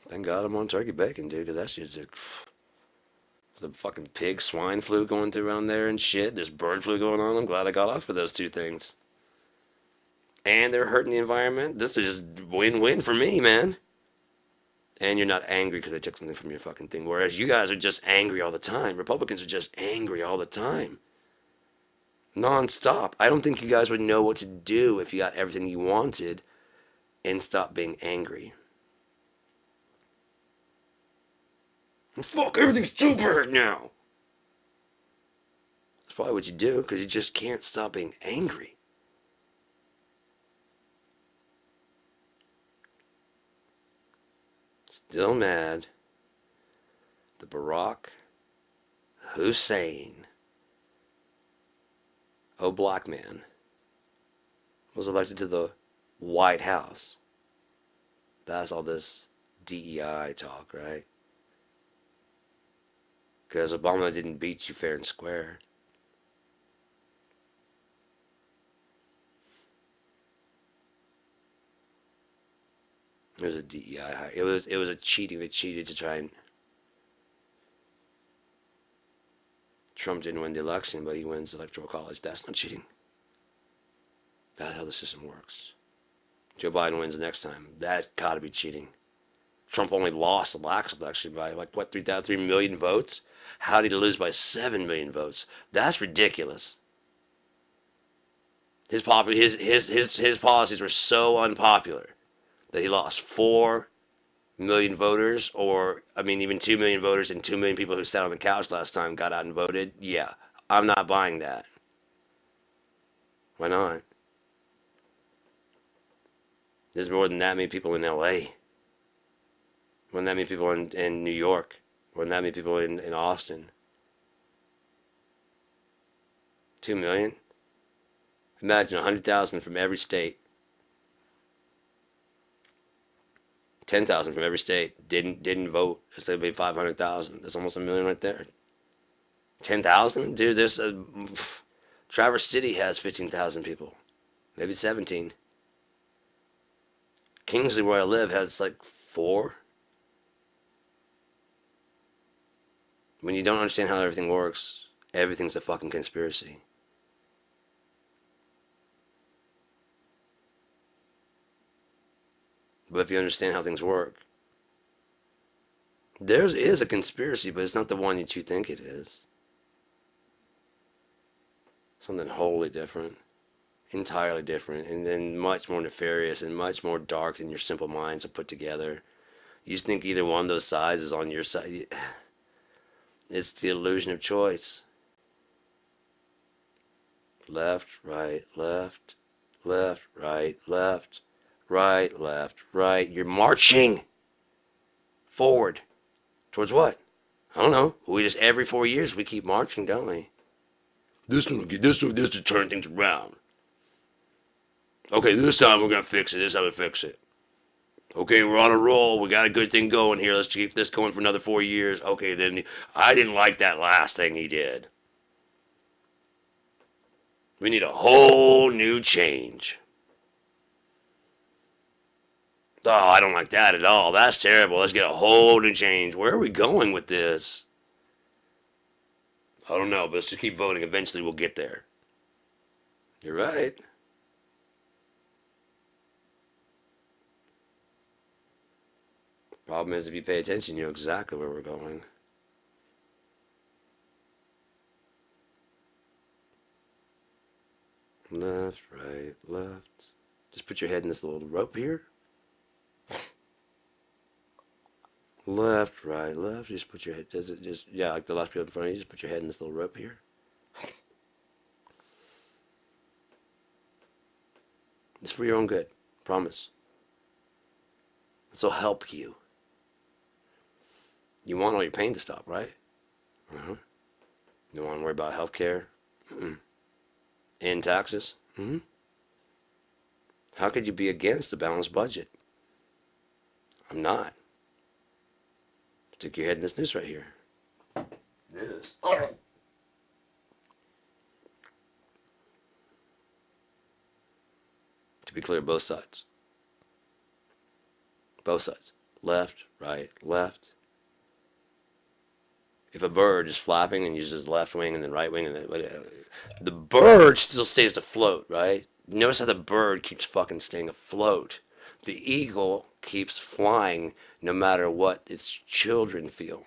Thank God I'm on turkey bacon, dude, because that shit's just the fucking pig swine flu going through around there and shit. There's bird flu going on. I'm glad I got off of those two things. And they're hurting the environment. This is just win-win for me, man. And you're not angry because they took something from your fucking thing. Whereas you guys are just angry all the time. Republicans are just angry all the time. Non-stop. I don't think you guys would know what to do if you got everything you wanted and stopped being angry. Fuck, everything's too perfect now. That's probably what you do, because you just can't stop being angry. Still mad that Barack Hussein, black man, was elected to the White House. That's all this DEI talk, right? Because Obama didn't beat you fair and square. It was a DEI. It was a cheating. They cheated to try and. Trump didn't win the election, but he wins the electoral college. That's not cheating. That's how the system works. Joe Biden wins the next time. That's got to be cheating. Trump only lost the last election by 3 million votes? How did he lose by 7 million votes? That's ridiculous. His policies were so unpopular that he lost 4 million voters, or even 2 million voters, and 2 million people who sat on the couch last time got out and voted. Yeah, I'm not buying that. Why not? There's more than that many people in LA. More than that many people in New York. More than that many people in Austin. 2 million? Imagine 100,000 from every state. 10,000 from every state didn't vote. That's going to be 500,000. That's almost 1 million right there. 10,000? Dude, Traverse City has 15,000 people. Maybe 17. Kingsley, where I live, has 4. When you don't understand how everything works, everything's a fucking conspiracy. But if you understand how things work, there is a conspiracy, but it's not the one that you think it is. Something wholly different. Entirely different. And then much more nefarious and much more dark than your simple minds are put together. You just think either one of those sides is on your side. It's the illusion of choice. Left, right, left, left, right, left. Right, left, right. You're marching forward. Towards what? I don't know. We just, every 4 years, we keep marching, don't we? this to turn things around. Okay, this time we're gonna fix it. This is how we fix it. Okay, we're on a roll. We got a good thing going here. Let's keep this going for another 4 years. Okay, then I didn't like that last thing he did. We need a whole new change. Oh, I don't like that at all. That's terrible. Let's get a whole new change. Where are we going with this? I don't know, but let's just keep voting. Eventually we'll get there. You're right. Problem is, if you pay attention, you know exactly where we're going. Left, right, left. Just put your head in this little rope here. Left, right, left. Just put your head, yeah, like the last people in front of you, just put your head in this little rope here. It's for your own good. Promise. This will help you. You want all your pain to stop, right? Uh-huh. You don't want to worry about health care? And taxes? How could you be against a balanced budget? I'm not. Stick your head in this noose right here. Noose. To be clear, both sides. Both sides. Left, right, left. If a bird is flapping and uses left wing and then right wing, and then the bird still stays afloat, right? Notice how the bird keeps fucking staying afloat. The eagle keeps flying no matter what its children feel.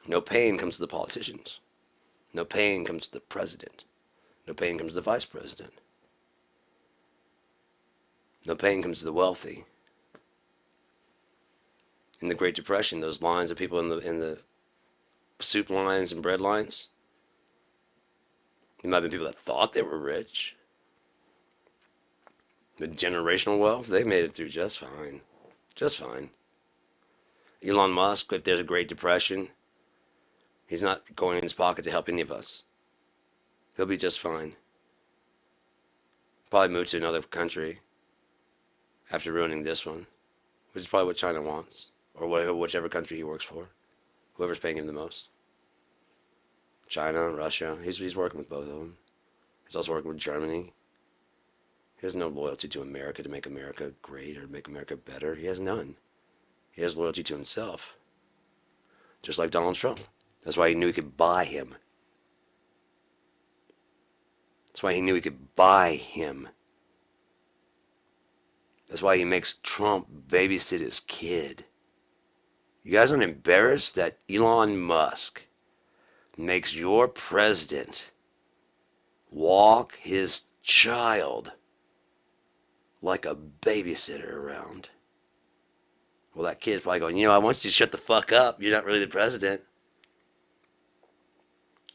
No pain comes to the politicians. No pain comes to the president. No pain comes to the vice president. No pain comes to the wealthy. In the Great Depression, those lines of people in the soup lines and bread lines, there might have been people that thought they were rich. The generational wealth, they made it through just fine. Just fine. Elon Musk, if there's a Great Depression, he's not going in his pocket to help any of us. He'll be just fine. Probably move to another country after ruining this one, which is probably what China wants. Or whichever country he works for, whoever's paying him the most. China, Russia, he's working with both of them. He's also working with Germany. He has no loyalty to America to make America great or make America better. He has none. He has loyalty to himself. Just like Donald Trump. That's why he knew he could buy him. That's why he knew he could buy him. That's why he makes Trump babysit his kid. You guys aren't embarrassed that Elon Musk makes your president walk his child like a babysitter around? Well, that kid's probably going, I want you to shut the fuck up. You're not really the president.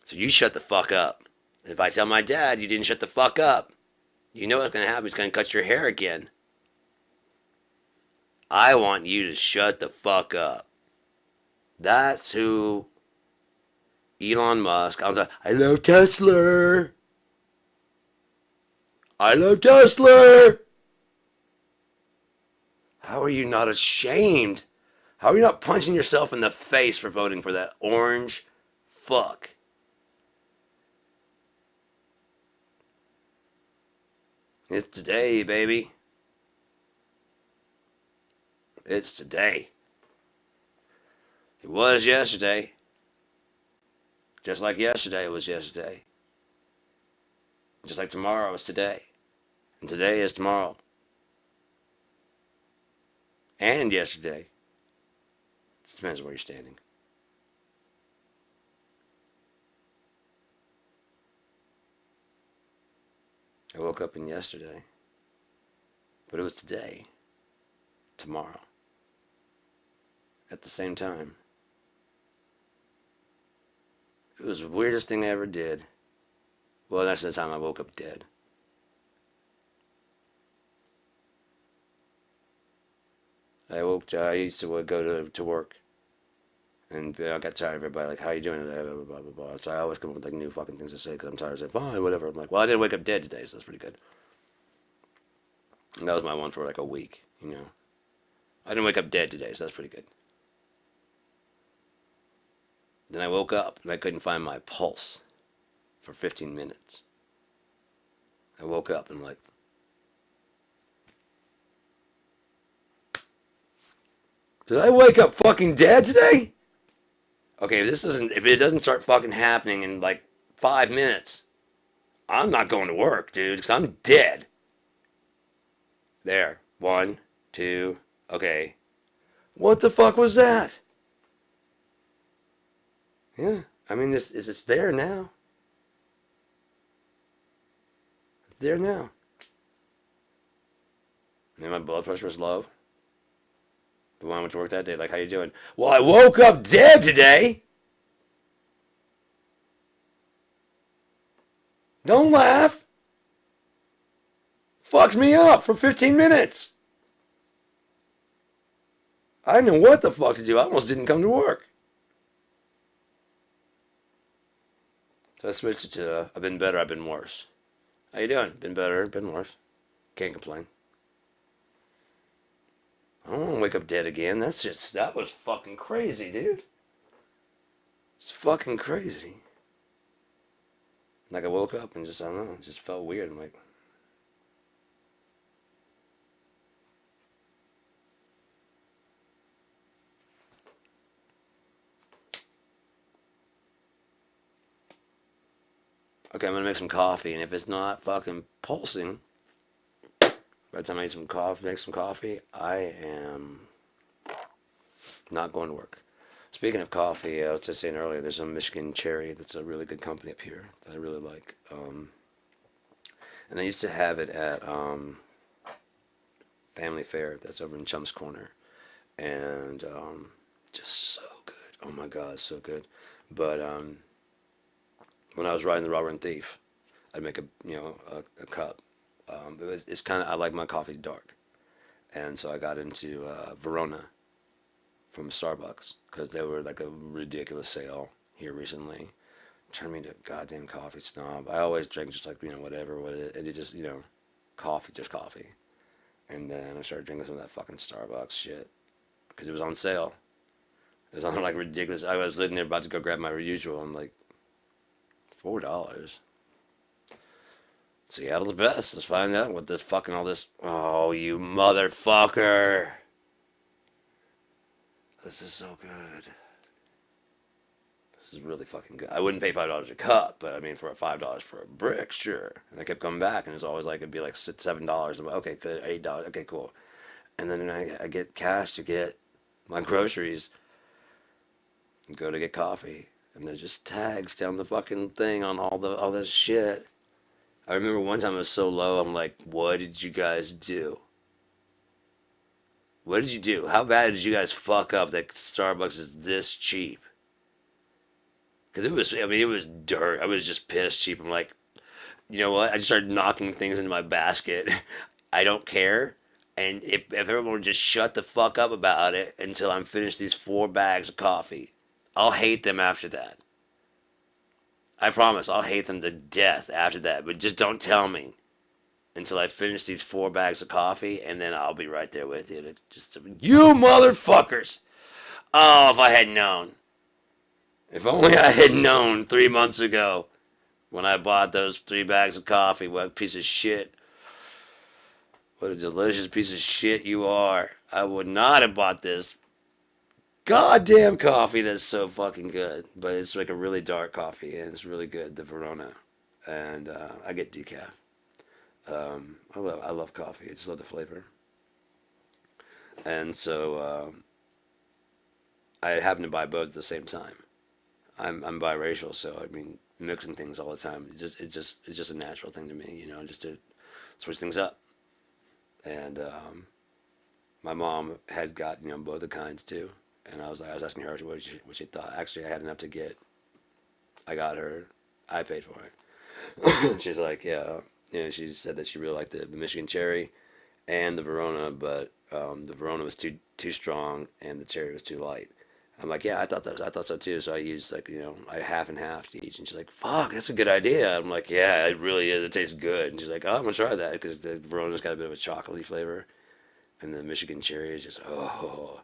So you shut the fuck up. If I tell my dad you didn't shut the fuck up, you know what's going to happen. He's going to cut your hair again. I want you to shut the fuck up. That's who Elon Musk. I love Tesla. I love Tesla. How are you not ashamed? How are you not punching yourself in the face for voting for that orange fuck? It's today, baby. It's today. It was yesterday. Just like yesterday was yesterday. Just like tomorrow is today. And today is tomorrow. And yesterday. It depends where you're standing. I woke up in yesterday. But it was today. Tomorrow. At the same time. It was the weirdest thing I ever did. Well, that's the time I woke up dead. I used to go to work And I got tired of everybody like, how you doing today? Blah, blah, blah, blah, blah. So I always come up with like new fucking things to say because I'm tired of saying, fine, whatever. I'm like, well, I didn't wake up dead today, so that's pretty good. And that was my one for like a week, you know. I didn't wake up dead today, so that's pretty good. Then I woke up and I couldn't find my pulse for 15 minutes. I woke up and like, did I wake up fucking dead today? Okay, if it doesn't start fucking happening in like 5 minutes, I'm not going to work, dude, because I'm dead. There. One, two, okay. What the fuck was that? Yeah, I mean, it's there now. It's there now. And my blood pressure was low. The one I went to work that day, like, how you doing? Well, I woke up dead today. Don't laugh. Fucks me up for 15 minutes. I didn't know what the fuck to do. I almost didn't come to work. So I switched it to I've been better, I've been worse. How you doing? Been better, been worse. Can't complain. I don't want to wake up dead again. That was fucking crazy, dude. It's fucking crazy. Like I woke up and just, I don't know, it just felt weird. I'm like, okay, I'm gonna make some coffee, and if it's not fucking pulsing, by the time I make some coffee, I am not going to work. Speaking of coffee, I was just saying earlier, there's a Michigan Cherry that's a really good company up here that I really like. And I used to have it at Family Fair that's over in Chum's Corner. And just so good. Oh my God, so good. But when I was riding the Robber and Thief, I'd make a cup. It's kind of, I like my coffee dark. And so I got into Verona from Starbucks because they were like a ridiculous sale here recently. Turned me into a goddamn coffee snob. I always drink just like, whatever, and it just, coffee, just coffee. And then I started drinking some of that fucking Starbucks shit because it was on sale. It was on like ridiculous. I was sitting there about to go grab my usual. I'm like, $4. Seattle's best. Let's find out what this fucking all this. Oh, you motherfucker. This is so good. This is really fucking good. I wouldn't pay $5 a cup, but I mean, for $5 for a brick, sure. And I kept coming back, and it was always like, it'd be like $7. I'm like, okay, good, $8. Okay, cool. And then I get cash to get my groceries and go to get coffee. And there's just tags down the fucking thing on all this shit. I remember one time it was so low, I'm like, what did you guys do? What did you do? How bad did you guys fuck up that Starbucks is this cheap? Because it was dirt. I was just pissed cheap. I'm like, you know what? I just started knocking things into my basket. I don't care. And if everyone would just shut the fuck up about it until I'm finished these 4 bags of coffee, I'll hate them after that. I promise, I'll hate them to death after that. But just don't tell me until I finish these 4 bags of coffee, and then I'll be right there with you. You motherfuckers! Oh, if I had known. If only I had known 3 months ago when I bought those 3 bags of coffee. What a piece of shit. What a delicious piece of shit you are. I would not have bought this goddamn coffee that's so fucking good. But it's like a really dark coffee, and it's really good, the Verona. And I get decaf. I love coffee. I just love the flavor. And so I happen to buy both at the same time. I'm biracial, so I mean mixing things all the time. It's just a natural thing to me, just to switch things up. And my mom had got both the kinds too, and I was asking her what she thought. Actually, I had enough to get. I got her. I paid for it. She's like, yeah. She said that she really liked the Michigan Cherry and the Verona, but the Verona was too strong and the cherry was too light. I'm like, yeah, I thought so too. So I used like, I half and half to each. And she's like, fuck, that's a good idea. I'm like, yeah, it really is. It tastes good. And she's like, oh, I'm gonna try that because the Verona's got a bit of a chocolatey flavor, and the Michigan cherry is just, oh,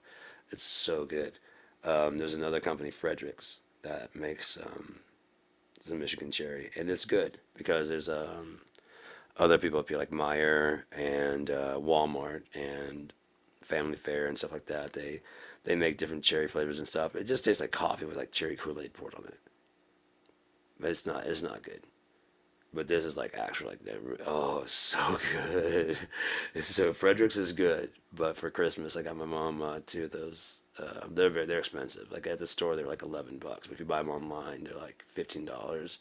it's so good. There's another company, Fredericks, that makes the Michigan cherry, and it's good because there's other people up here like Meyer and Walmart and Family Fare and stuff like that. They make different cherry flavors and stuff. It just tastes like coffee with like cherry Kool-Aid poured on it. But it's not good. But this is like actually like oh, it's so good. So Fredericks is good, but for Christmas I got my mom two of those. They're expensive. Like at the store they're like $11, but if you buy them online they're like $15,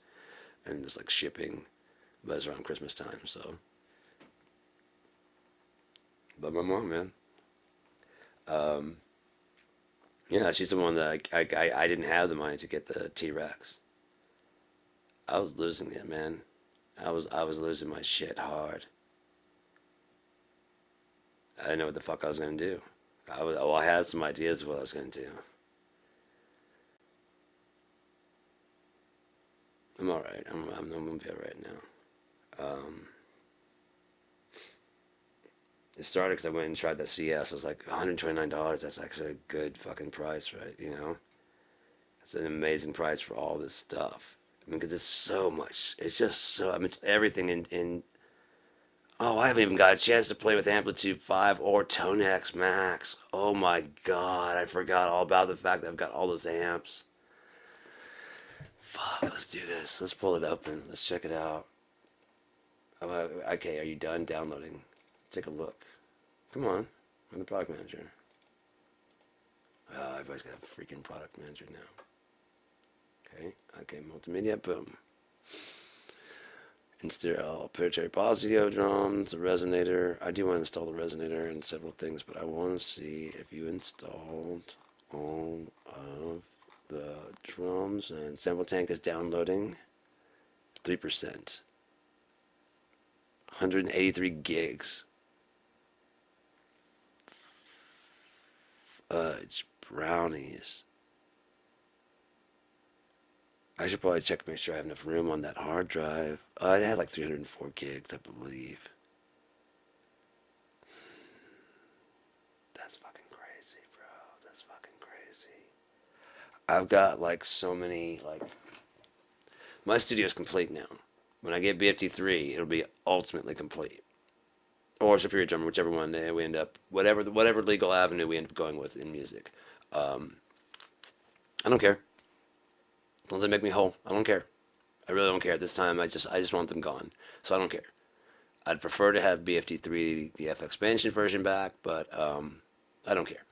and there's like shipping. But it's around Christmas time, so. But my mom, man, yeah, she's the one that I didn't have the money to get the T Rex. I was losing it, man. I was losing my shit hard. I didn't know what the fuck I was gonna do. I had some ideas of what I was gonna do. I'm all right. I'm gonna be all right now. It started because I went and tried the CS. I was like, $129. That's actually a good fucking price, right? It's an amazing price for all this stuff. I mean, because it's so much. It's just so. I mean, it's everything in. Oh, I haven't even got a chance to play with Amplitude 5 or Tonex Max. Oh my god, I forgot all about the fact that I've got all those amps. Fuck, let's do this. Let's pull it open. Let's check it out. Okay, are you done downloading? Take a look. Come on, I'm the product manager. Oh, everybody's got a freaking product manager now. Okay, multimedia, boom. Install Pericari Bosio drums, the resonator. I do want to install the resonator and several things, but I want to see if you installed all of the drums. And Sample Tank is downloading 3%. 183 gigs. Fudge brownies. I should probably check to make sure I have enough room on that hard drive. It had like 304 gigs, I believe. That's fucking crazy, bro. That's fucking crazy. I've got like so many, like, my studio's complete now. When I get BFT3, it'll be ultimately complete. Or Superior Drummer, whichever one we end up, whatever legal avenue we end up going with in music. I don't care. As long as they make me whole, I don't care. I really don't care at this time. I just want them gone. So I don't care. I'd prefer to have BFT3, the FX expansion version back, but I don't care.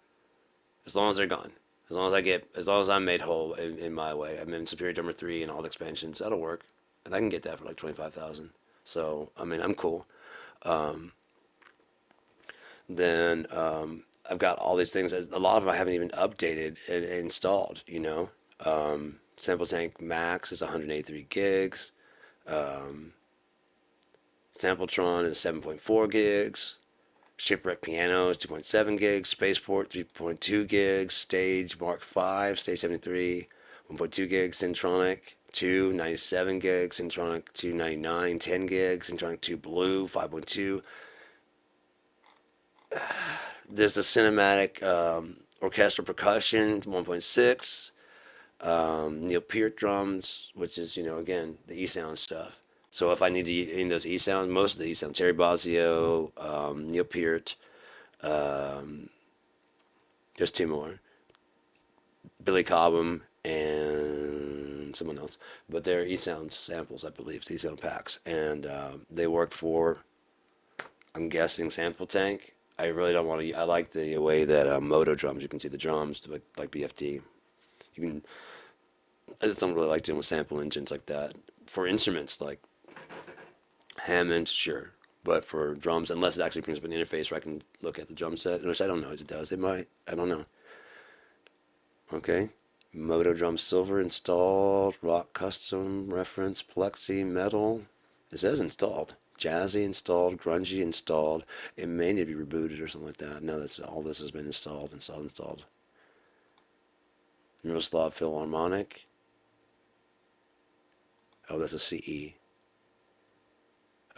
As long as they're gone. As long as I'm made whole in my way. I'm in Superior Drummer 3 and all the expansions. That'll work. And I can get that for like 25,000. So, I mean, I'm cool. Then I've got all these things. A lot of them I haven't even updated and installed, Sample Tank Max is 183 gigs. Sampletron is 7.4 gigs. Shipwreck Piano is 2.7 gigs. Spaceport 3.2 gigs. Stage Mark 5, Stage 73, 1.2 gigs. Syntronic 2, 97 gigs. Syntronic 299, 10 gigs. Syntronic 2 Blue, 5.2. There's the cinematic orchestral percussion, 1.6. Neil Peart drums, which is, again, the E-Sound stuff. So if I need to in those E-Sounds, most of the E-Sounds, Terry Bozzio, Neil Peart, there's two more, Billy Cobham, and someone else. But they're E-Sound samples, I believe, E-Sound packs. And they work for, I'm guessing, Sample Tank. I really don't want to, I like the way that Moto drums, you can see the drums, like BFD. You can, I just don't really like dealing with sample engines like that. For instruments like Hammond, sure. But for drums, unless it actually brings up an interface where I can look at the drum set, which I don't know if it does. It might. I don't know. Okay. Moto Drum Silver installed. Rock Custom Reference. Plexi Metal. It says installed. Jazzy installed. Grungy installed. It may need to be rebooted or something like that. No, all this has been installed. Miroslav Philharmonic. Oh, that's a CE.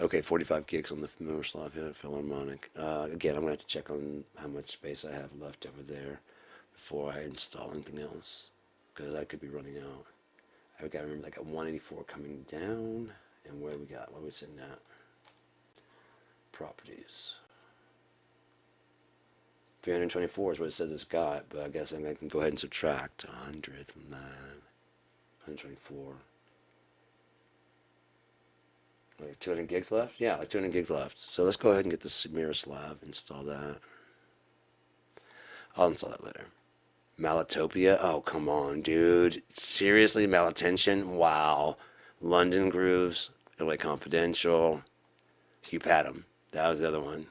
Okay, 45 gigs on the Miroslav Philharmonic. Again, I'm going to have to check on how much space I have left over there before I install anything else, because I could be running out. I've got to remember I got 184 coming down, and where we got? What are we sitting at? Properties. 324 is what it says it's got, but I guess I can go ahead and subtract 100 from that. 124. Like 200 gigs left? Yeah, like 200 gigs left. So let's go ahead and get this Miroslav, install that. I'll install that later. Malatopia? Oh, come on, dude. Seriously, Malattension? Wow. London Grooves, LA Confidential, Hugh Padham. That was the other one.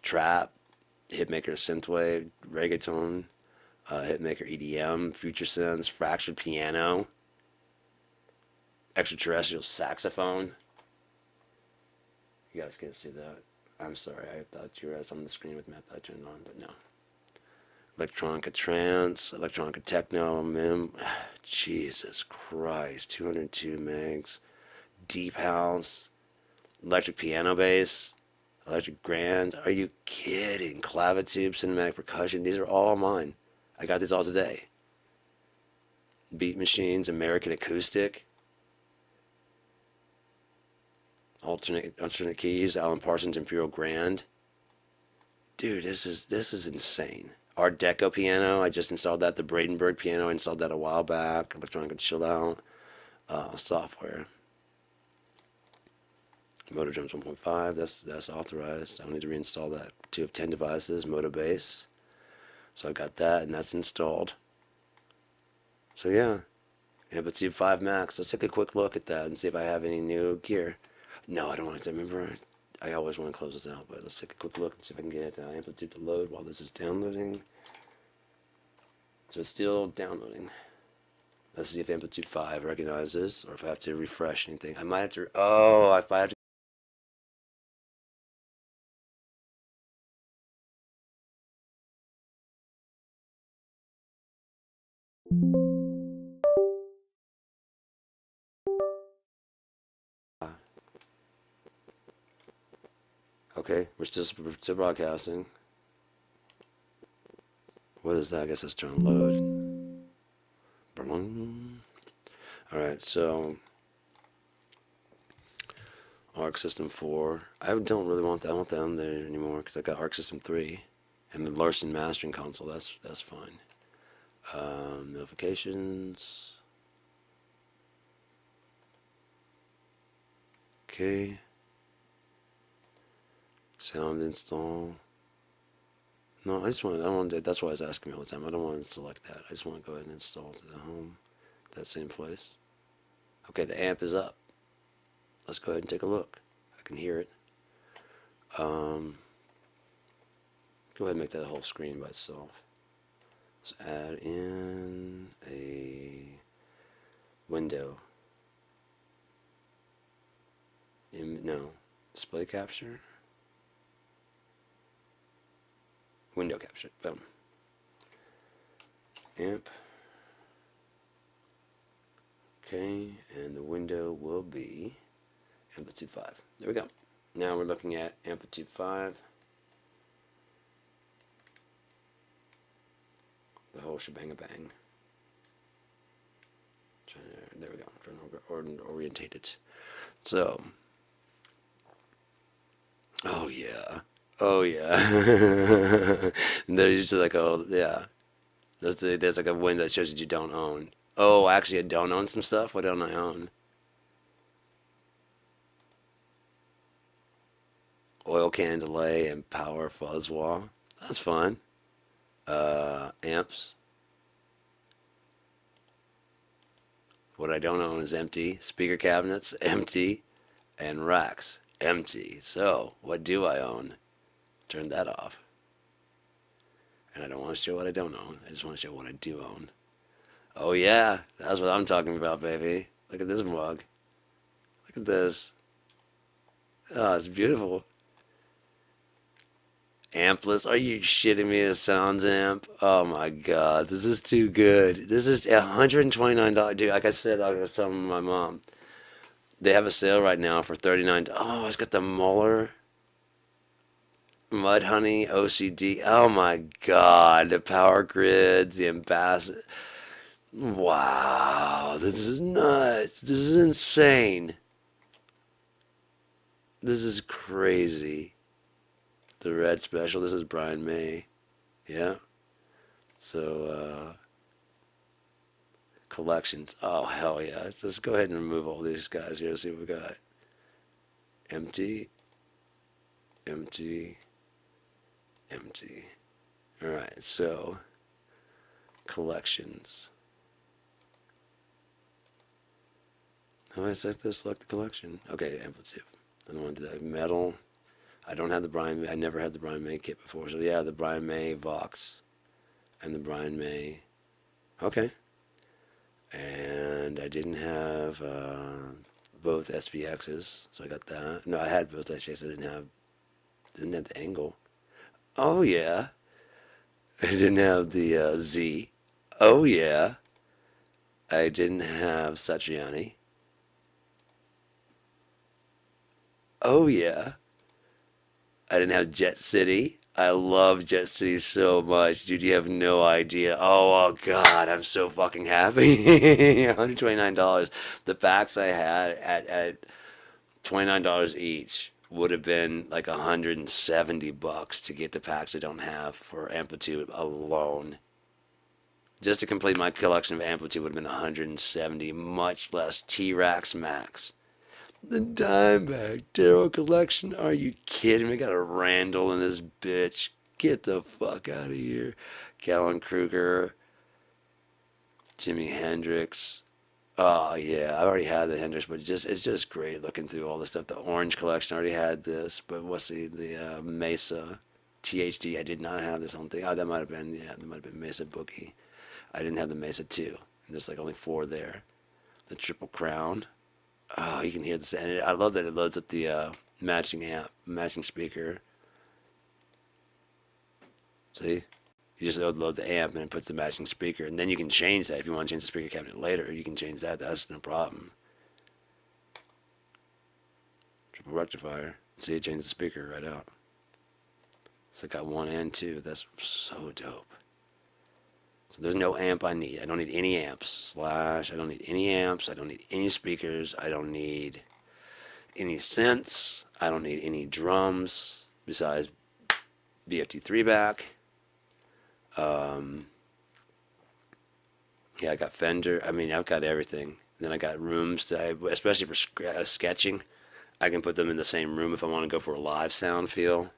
Trap, Hitmaker Synthwave, Reggaeton, Hitmaker EDM, Future Sense, Fractured Piano, Extraterrestrial Saxophone. You guys can't see that. I'm sorry, I thought you were on the screen with me. I thought I turned on, but no. Electronica Trance, Electronica Techno, MIM. Jesus Christ, 202 megs. Deep House, Electric Piano Bass, Electric Grand. Are you kidding? Clavitube, Cinematic Percussion. These are all mine. I got these all today. Beat Machines, American Acoustic. Alternate Keys, Alan Parsons Imperial Grand. Dude, this is insane. Art Deco piano, I just installed that. The Bradenburg piano, I installed that a while back. Electronica Chill Out. Software. Moto Drums 1.5, that's authorized. I don't need to reinstall that. 2 of 10 devices, Moto Bass. So I got that, and that's installed. So yeah, Amplitude 5 Max. Let's take a quick look at that and see if I have any new gear. No, I don't want to. Remember, I always want to close this out, but let's take a quick look and see if I can get Amplitude to load while this is downloading. So it's still downloading. Let's see if Amplitude 5 recognizes, or if I have to refresh anything. I might have to. Oh, if I have to. Okay, we're still broadcasting. What is that? I guess it's trying to load. Alright, so Arc System 4. I don't really want that. I don't want that on there anymore because I got Arc System 3 and the Larson Mastering Console. That's fine. Notifications. Okay. Sound install. No, I don't want to, that's why I was asking me all the time. I don't want to select that. I just want to go ahead and install to the home. That same place. Okay, the amp is up. Let's go ahead and take a look. I can hear it. Go ahead and make that a whole screen by itself. Let's add in a window. No, display capture. Window capture. Boom. Amp. Okay, and the window will be Amplitude 5. There we go. Now we're looking at Amplitude 5. The whole shebang-a-bang. There we go. Trying to orientate it. So, oh yeah. Oh yeah. They're usually like, oh yeah. There's like a window that shows that you don't own. Oh, actually I don't own some stuff? What don't I own? Oil can delay and power fuzz wall. That's fun. Amps. What I don't own is empty. Speaker cabinets, empty. And racks, empty. So, what do I own? Turn that off. And I don't want to show what I don't own. I just want to show what I do own. Oh yeah, that's what I'm talking about, baby. Look at this mug. Look at this. Oh, it's beautiful. Ampless. Are you shitting me? A Sounds amp? Oh my God, this is too good. This is $129. Dude, like I said, I was telling my mom, they have a sale right now for 39. Oh, it's got the Mueller Mudhoney OCD. Oh my God, the power grid, the ambassador. Wow, this is nuts. This is insane. This is crazy. The red special. This is Brian May. Yeah. So, collections. Oh, hell yeah. Let's go ahead and remove all these guys here. See what we got. Empty. Empty. Empty. Alright, so, collections. How do I set this? Select the collection. Okay, amplitude. I don't want to do that. Metal. I don't have the Brian May. I never had the Brian May kit before. So, yeah, the Brian May Vox. And the Brian May. Okay. And I didn't have both SVXs, so I got that. No, I had both SVXs. I didn't have the angle. Oh yeah, I didn't have the Z. Oh yeah, I didn't have Satriani. Oh yeah, I didn't have Jet City. I love Jet City so much, dude. You have no idea. Oh God, I'm so fucking happy. $129. The packs I had at $29 each would have been like $170 to get the packs I don't have for Amplitude alone. Just to complete my collection of Amplitude would have been 170, much less T-Rax Max. The Dimebag Darrow collection? Are you kidding me? Got a Randall in this bitch. Get the fuck out of here. Gallon Kruger, Jimi Hendrix. Oh yeah, I already had the Hendrix, but it's just great looking through all the stuff. The Orange collection I already had this, but what's the Mesa THD? I did not have this. I don't think. Oh, that might have been that might have been Mesa Boogie. I didn't have the Mesa 2. There's like only 4 there. The Triple Crown. Oh, you can hear this, and I love that it loads up the matching amp, matching speaker. See, you just load the amp and it puts the matching speaker, and then you can change that if you want to change the speaker cabinet later. You can change that. That's no problem. Triple rectifier. See, it changes the speaker right out. So I got 1 and 2. That's so dope. So there's no amp I need. I don't need any amps. Slash. I don't need any amps. I don't need any speakers. I don't need any synths. I don't need any drums besides BFT3 back. Yeah, I got Fender. I mean, I've got everything. Then I got rooms, especially for sketching. I can put them in the same room if I want to go for a live sound feel.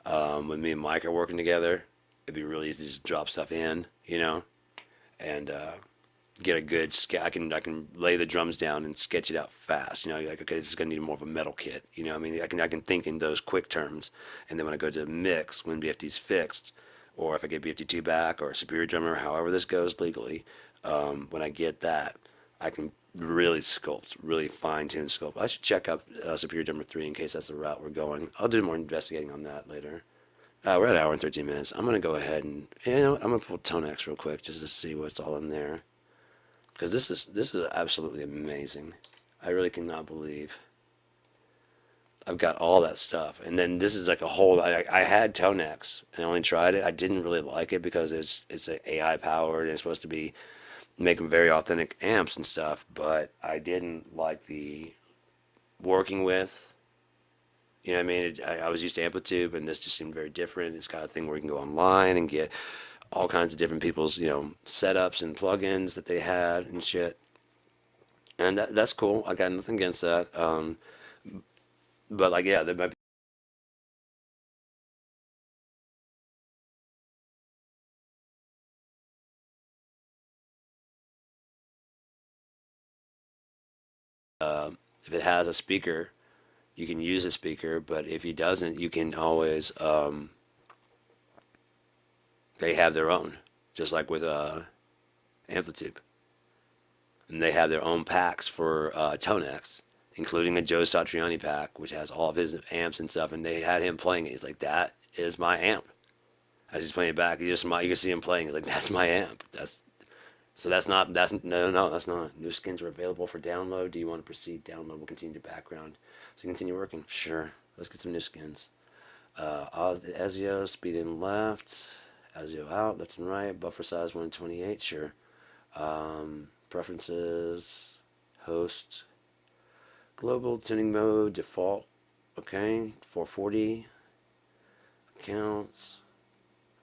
When me and Mike are working together, it'd be really easy to just drop stuff in, and get a good sketch. I can lay the drums down and sketch it out fast. Like okay, this is gonna need more of a metal kit. I mean, I can think in those quick terms, and then when I go to mix, when BFD's fixed, or if I get BFT2 back or a Superior Drummer, however this goes legally, when I get that, I can really sculpt, really fine-tune sculpt. I should check out Superior Drummer 3 in case that's the route we're going. I'll do more investigating on that later. We're at an hour and 13 minutes. I'm going to go ahead and, I'm going to pull Tonex real quick just to see what's all in there. Because this is absolutely amazing. I really cannot believe I've got all that stuff. And then this is like a whole, I had Tonex and I only tried it. I didn't really like it because it's an AI powered and it's supposed to be making very authentic amps and stuff. But I didn't like the working with. You know what I mean? I was used to Amplitude, and this just seemed very different. It's got a thing where you can go online and get all kinds of different people's, setups and plugins that they had and shit. And that's cool. I got nothing against that. But like, yeah, there might be, if it has a speaker, you can use a speaker. But if he doesn't, you can always, they have their own, just like with Amplitude. And they have their own packs for Tonex, including a Joe Satriani pack, which has all of his amps and stuff. And they had him playing it. He's like, that is my amp. As he's playing it back, you can see him playing. He's like, that's my amp. That's no, that's not. New skins are available for download. Do you want to proceed? Download will continue to background. So continue working. Sure. Let's get some new skins. Ezio, speed in left. Ezio out, left and right. Buffer size 128. Sure. Preferences. Host. Global tuning mode. Default. Okay. 440. Accounts.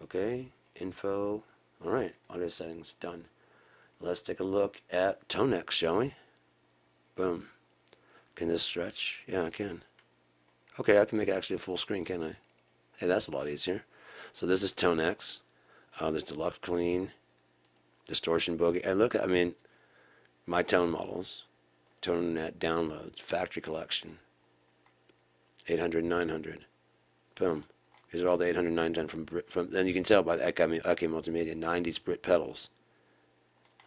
Okay. Info. Alright. Audio settings. Done. Let's take a look at Tonex, shall we? Boom. Can this stretch? Yeah, I can. Okay, I can make actually a full screen, can I? Hey, that's a lot easier. So this is Tonex. There's Deluxe Clean, Distortion Boogie. And look, I mean, my tone models. ToneNet downloads, factory collection. 800, 900. Boom. These are all the 800, 900 from then you can tell by the AK Multimedia, 90s Brit pedals.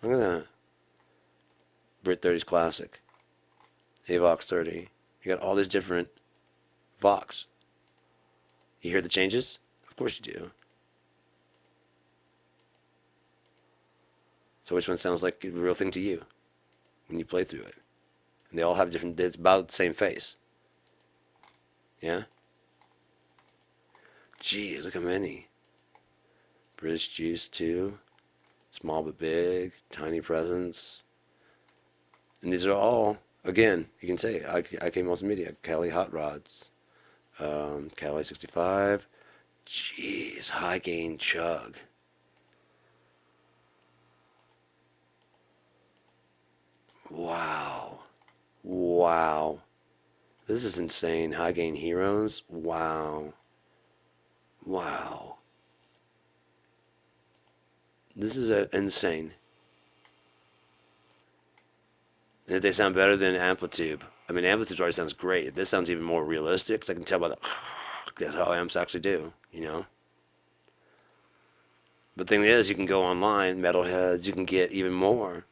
Look at that. Brit 30s Classic. Avox 30. You got all these different Vox. You hear the changes? Of course you do. So which one sounds like the real thing to you when you play through it? And they all have different, it's about the same face. Yeah? Geez, look how many. British Juice 2. Small but big. Tiny Presence. And these are all, again, you can say, IK Multimedia. Cali Hot Rods. Cali 65. Jeez, high gain chug. Wow. Wow. This is insane. High gain heroes. Wow. Wow. This is insane. They sound better than Amplitude. I mean, Amplitude already sounds great. This sounds even more realistic, because I can tell by the that's how amps actually do, you know? But the thing is, you can go online, Metalheads, you can get even more.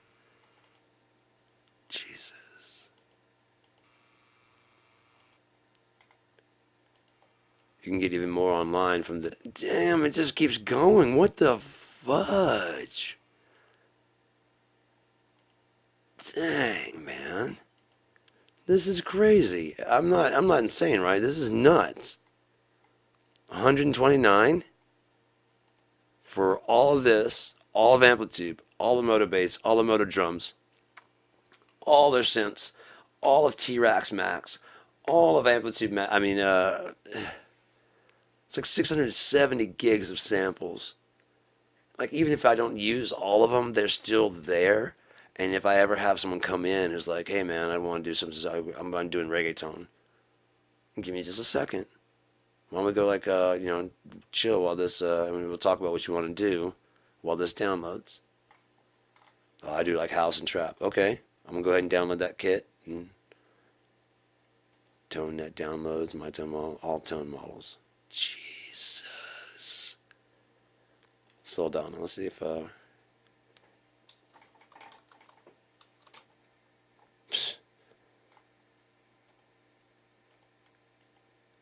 Jesus. You can get even more online from the... Damn, it just keeps going. What the fudge? Dang, man. This is crazy. I'm not insane, right? This is nuts. 129 for all of this, all of Amplitude, all the motor bass, all the motor drums, all their synths, all of T-Rax Max, all of Amplitude Max. I mean, it's like 670 gigs of samples. Like, even if I don't use all of them, they're still there. And if I ever have someone come in who's like, hey man, I want to do something, I'm doing reggaeton. Give me just a second. Why don't we go like, chill while this, we'll talk about what you want to do while this downloads. Oh, I do like house and trap. Okay, I'm going to go ahead and download that kit. And ToneNet downloads, my tone model, all tone models. Jesus. Slow down. Let's see if,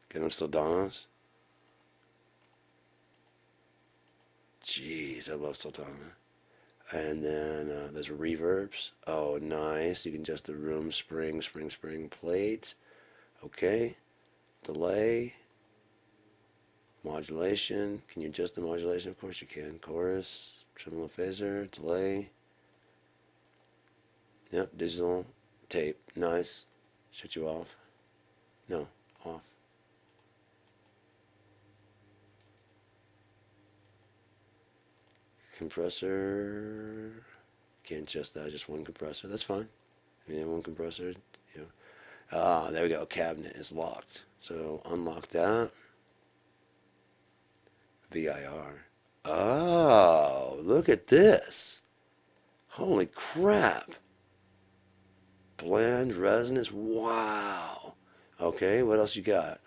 Get them Soldanas. Jeez, I love Sultana. And then there's reverbs. Oh, nice. You can adjust the room, spring, plate. Okay. Delay. Modulation. Can you adjust the modulation? Of course you can. Chorus. Tremolo phaser. Delay. Yep, digital. Tape. Nice. Shut you off. No, off. Compressor, can't adjust that, just one compressor. That's fine. I mean, one compressor, you know. Ah, there we go. Cabinet is locked. So unlock that. VIR. Oh, look at this. Holy crap. Blend, resonance. Wow. Okay, what else you got?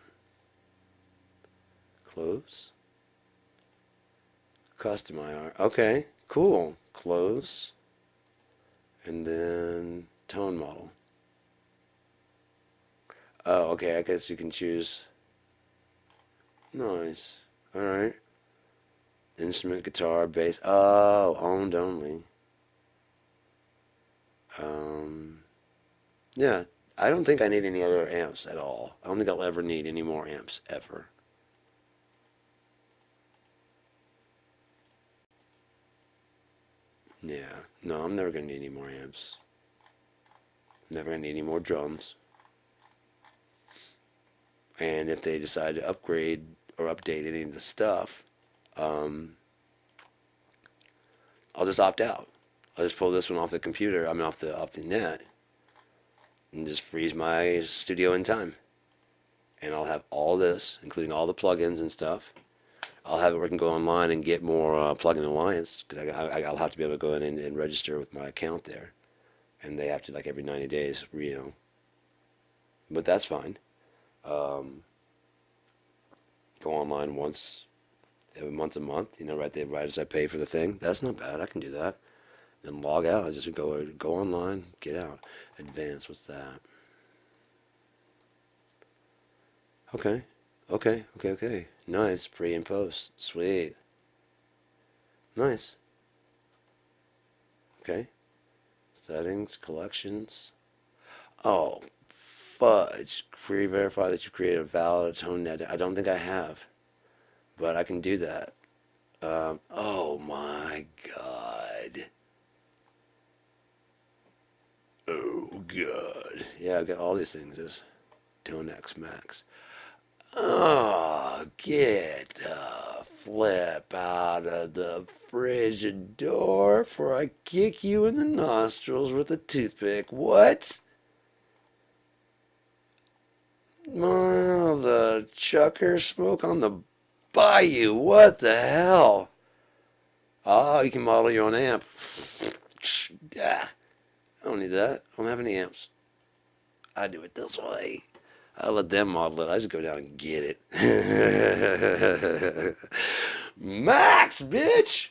Close. Custom IR. Okay, cool. Close. And then tone model. Oh, okay, I guess you can choose. Nice. All right. Instrument, guitar, bass. Oh, owned only. Um, yeah. I don't think I need any other amps at all. I don't think I'll ever need any more amps ever. Yeah. No, I'm never gonna need any more amps. Never gonna need any more drums. And if they decide to upgrade or update any of the stuff, um, I'll just opt out. I'll just pull this one off the computer. I mean, off the net, and just freeze my studio in time. And I'll have all this, including all the plugins and stuff. I'll have it where I can go online and get more plugin alliance because I'll have to be able to go in and register with my account there, and they have to like every 90 days, you know. But that's fine. Um, Go online once a month, you know, right there, right as I pay for the thing. That's not bad. I can do that. Then log out. I just go online, get out. Advanced. What's that? Okay. Okay. Nice. Pre and post. Sweet. Nice. Okay. Settings, collections. Oh, fudge. Verify that you created a valid tone net. I don't think I have, but I can do that. Oh my God. Oh God. Yeah, I got all these things as Tone X Max. Oh, get the flip out of the frigid door before I kick you in the nostrils with a toothpick. What? Oh, the chucker smoke on the bayou. What the hell? Oh, you can model your own amp. Ah, I don't need that. I don't have any amps. I do it this way. I let them model it. I just go down and get it. Max, bitch!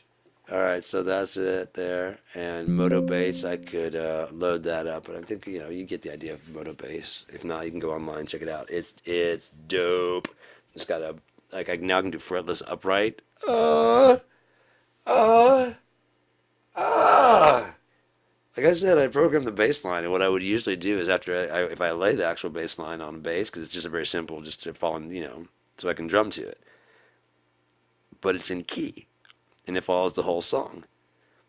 Alright, so that's it there. And Motobase, I could load that up, but I think, you know, you get the idea of Motobase. If not, you can go online and check it out. It's dope. It's got a, like, I now can do fretless upright. Uh, ah. Like I said, I programmed the bass line, and what I would usually do is after if I lay the actual bass line on bass, because it's just a very simple, just to fall in, you know, so I can drum to it. But it's in key, and it follows the whole song.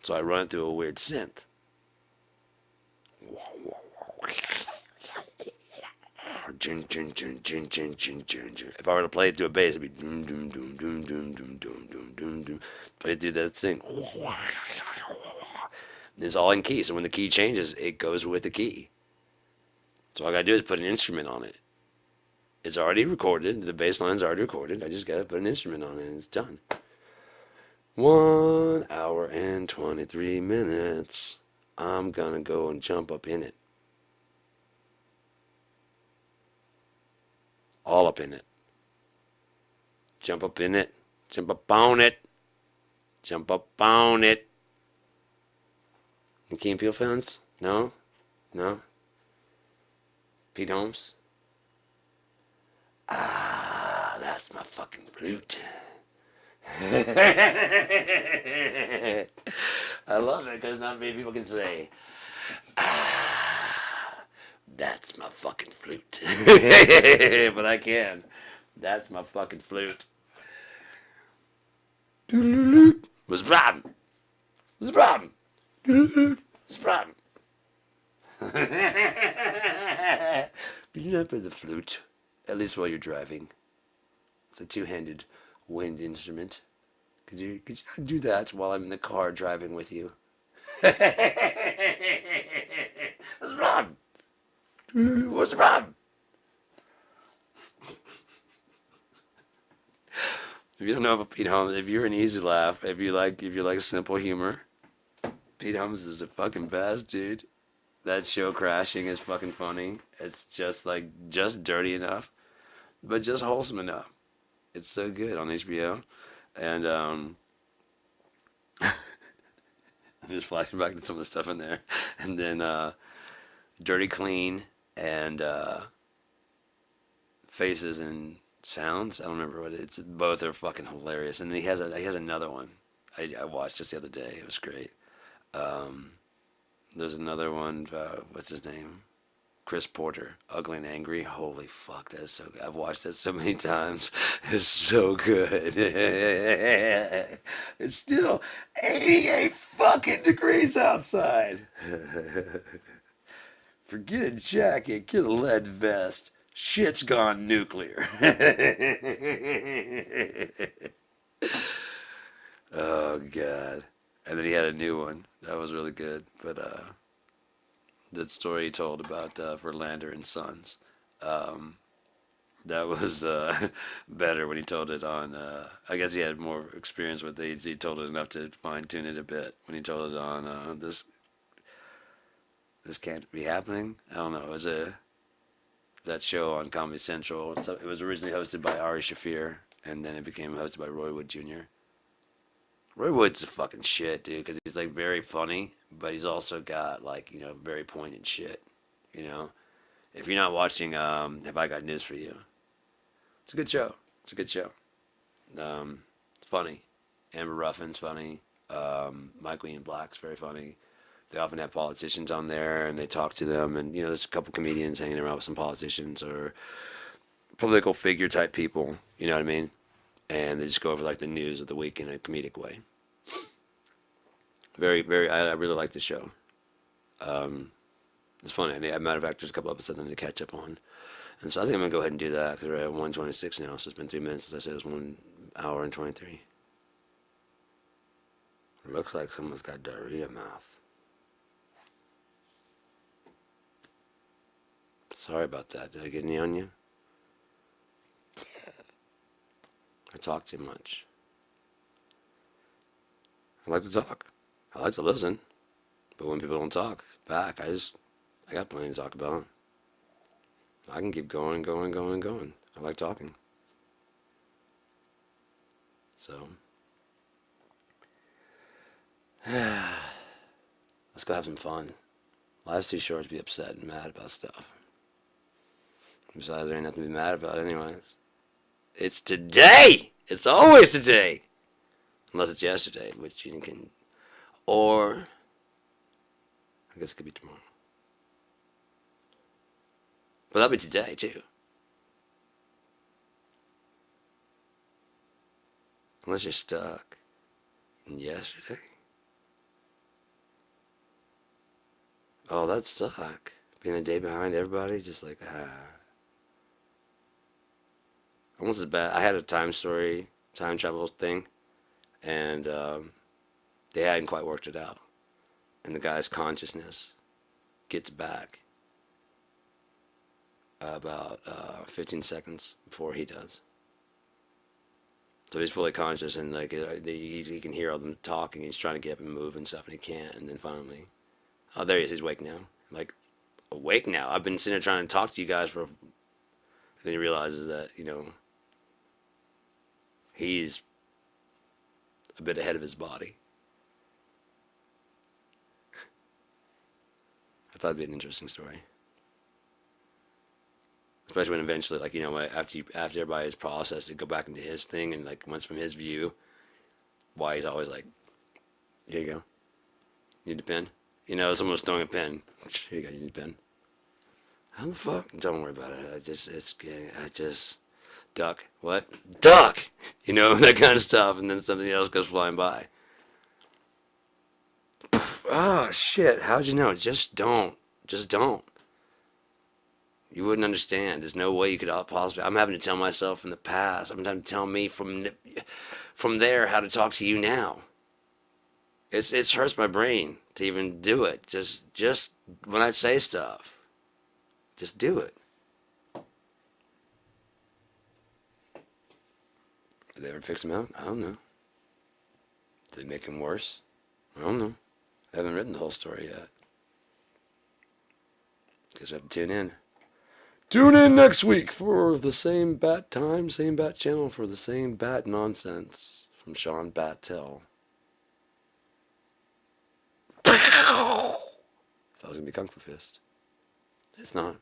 So I run it through a weird synth. If I were to play it through a bass, it'd be doom doom doom doom doom doom doom doom doom doom. Play it through that thing. It's all in key, so when the key changes, it goes with the key. So all I gotta do is put an instrument on it. It's already recorded. The bass line's already recorded. I just gotta put an instrument on it and it's done. 1 hour and 23 minutes. I'm gonna go and jump up in it. All up in it. Jump up in it. Jump up on it. Jump up on it. The Key and Peele fans? No? No? Pete Holmes? Ah, that's my fucking flute. I love it because not many people can say, ah, that's my fucking flute. But I can. That's my fucking flute. What's the problem? What's the problem? What's the problem? Could you not play the flute? At least while you're driving. It's a two-handed wind instrument. Could you not do that while I'm in the car driving with you? What's the problem? What's the problem? If you don't know about Pete Holmes, if you're an easy laugh, if you like simple humor, Pete Holmes is the fucking best, dude. That show Crashing is fucking funny. It's just just dirty enough, but just wholesome enough. It's so good on HBO. And I'm just flashing back to some of the stuff in there. And then Dirty Clean and Faces and Sounds. I don't remember what it's. Both are fucking hilarious, and he has another one. I watched just the other day. It was great. Um, there's another one. What's his name? Chris Porter, Ugly and Angry. Holy fuck, that's so good. I've watched that so many times. It's so good. It's still 88 fucking degrees outside. Forget a jacket, get a lead vest. Shit's gone nuclear. Oh god. And then he had a new one that was really good, but that story he told about Verlander and Sons. Um, that was better when he told it on. I guess he had more experience with it. He told it enough to fine tune it a bit when he told it on this can't be happening. I don't know. It was that show on Comedy Central. It was originally hosted by Ari Shaffir, and then it became hosted by Roy Wood Jr. Roy Wood's a fucking shit, dude, because he's like very funny, but he's also got like very poignant shit. You know, if you're not watching, Have I Got News for You? It's a good show. It's a good show. It's funny. Amber Ruffin's funny. Michael Ian Black's very funny. They often have politicians on there, and they talk to them. And there's a couple comedians hanging around with some politicians or political figure type people. You know what I mean? And they just go over like the news of the week in a comedic way. Very, very. I really like the show. It's funny. As a matter of fact, there's a couple episodes I need to catch up on. And so I think I'm gonna go ahead and do that because we're at 1:26 now. So it's been 3 minutes since I said it was 1 hour and 23. It looks like someone's got diarrhea mouth. Sorry about that. Did I get any on you? I talk too much. I like to talk. I like to listen. But when people don't talk back, I got plenty to talk about. I can keep going, going, going, going. I like talking. So, let's go have some fun. Life's too short to be upset and mad about stuff. Besides, there ain't nothing to be mad about anyways. It's today! It's always today! Unless it's yesterday, which you can... Or... I guess it could be tomorrow. But that'll be today, too. Unless you're stuck in yesterday. Oh, that suck. Being a day behind everybody, just like, almost as bad. I had a time travel thing, and they hadn't quite worked it out. And the guy's consciousness gets back about 15 seconds before he does. So he's fully conscious, and like he can hear all them talking. He's trying to get up and move and stuff, and he can't. And then finally, oh, there he is. He's awake now. Like, awake now. I've been sitting there trying to talk to you guys for. And then he realizes that he's a bit ahead of his body. I thought it'd be an interesting story. Especially when eventually, like, after everybody has processed it, go back into his thing, and like once from his view, why he's always like, here you go, need a pen? Someone's throwing a pen. Here you go, you need a pen. How the fuck? Don't worry about it. I just duck. What? Duck! That kind of stuff, and then something else goes flying by. Oh shit! How'd you know? Just don't. Just don't. You wouldn't understand. There's no way you could possibly. I'm having to tell myself in the past. I'm having to tell me from there how to talk to you now. It hurts my brain to even do it. Just when I say stuff, just do it. Did they ever fix him out? I don't know. Did they make him worse? I don't know. I haven't written the whole story yet. Guess we have to tune in. Tune in next week for the same bat time, same bat channel for the same bat nonsense from Sean Battell. Pow! I thought it was going to be Kung Fu Fist. It's not.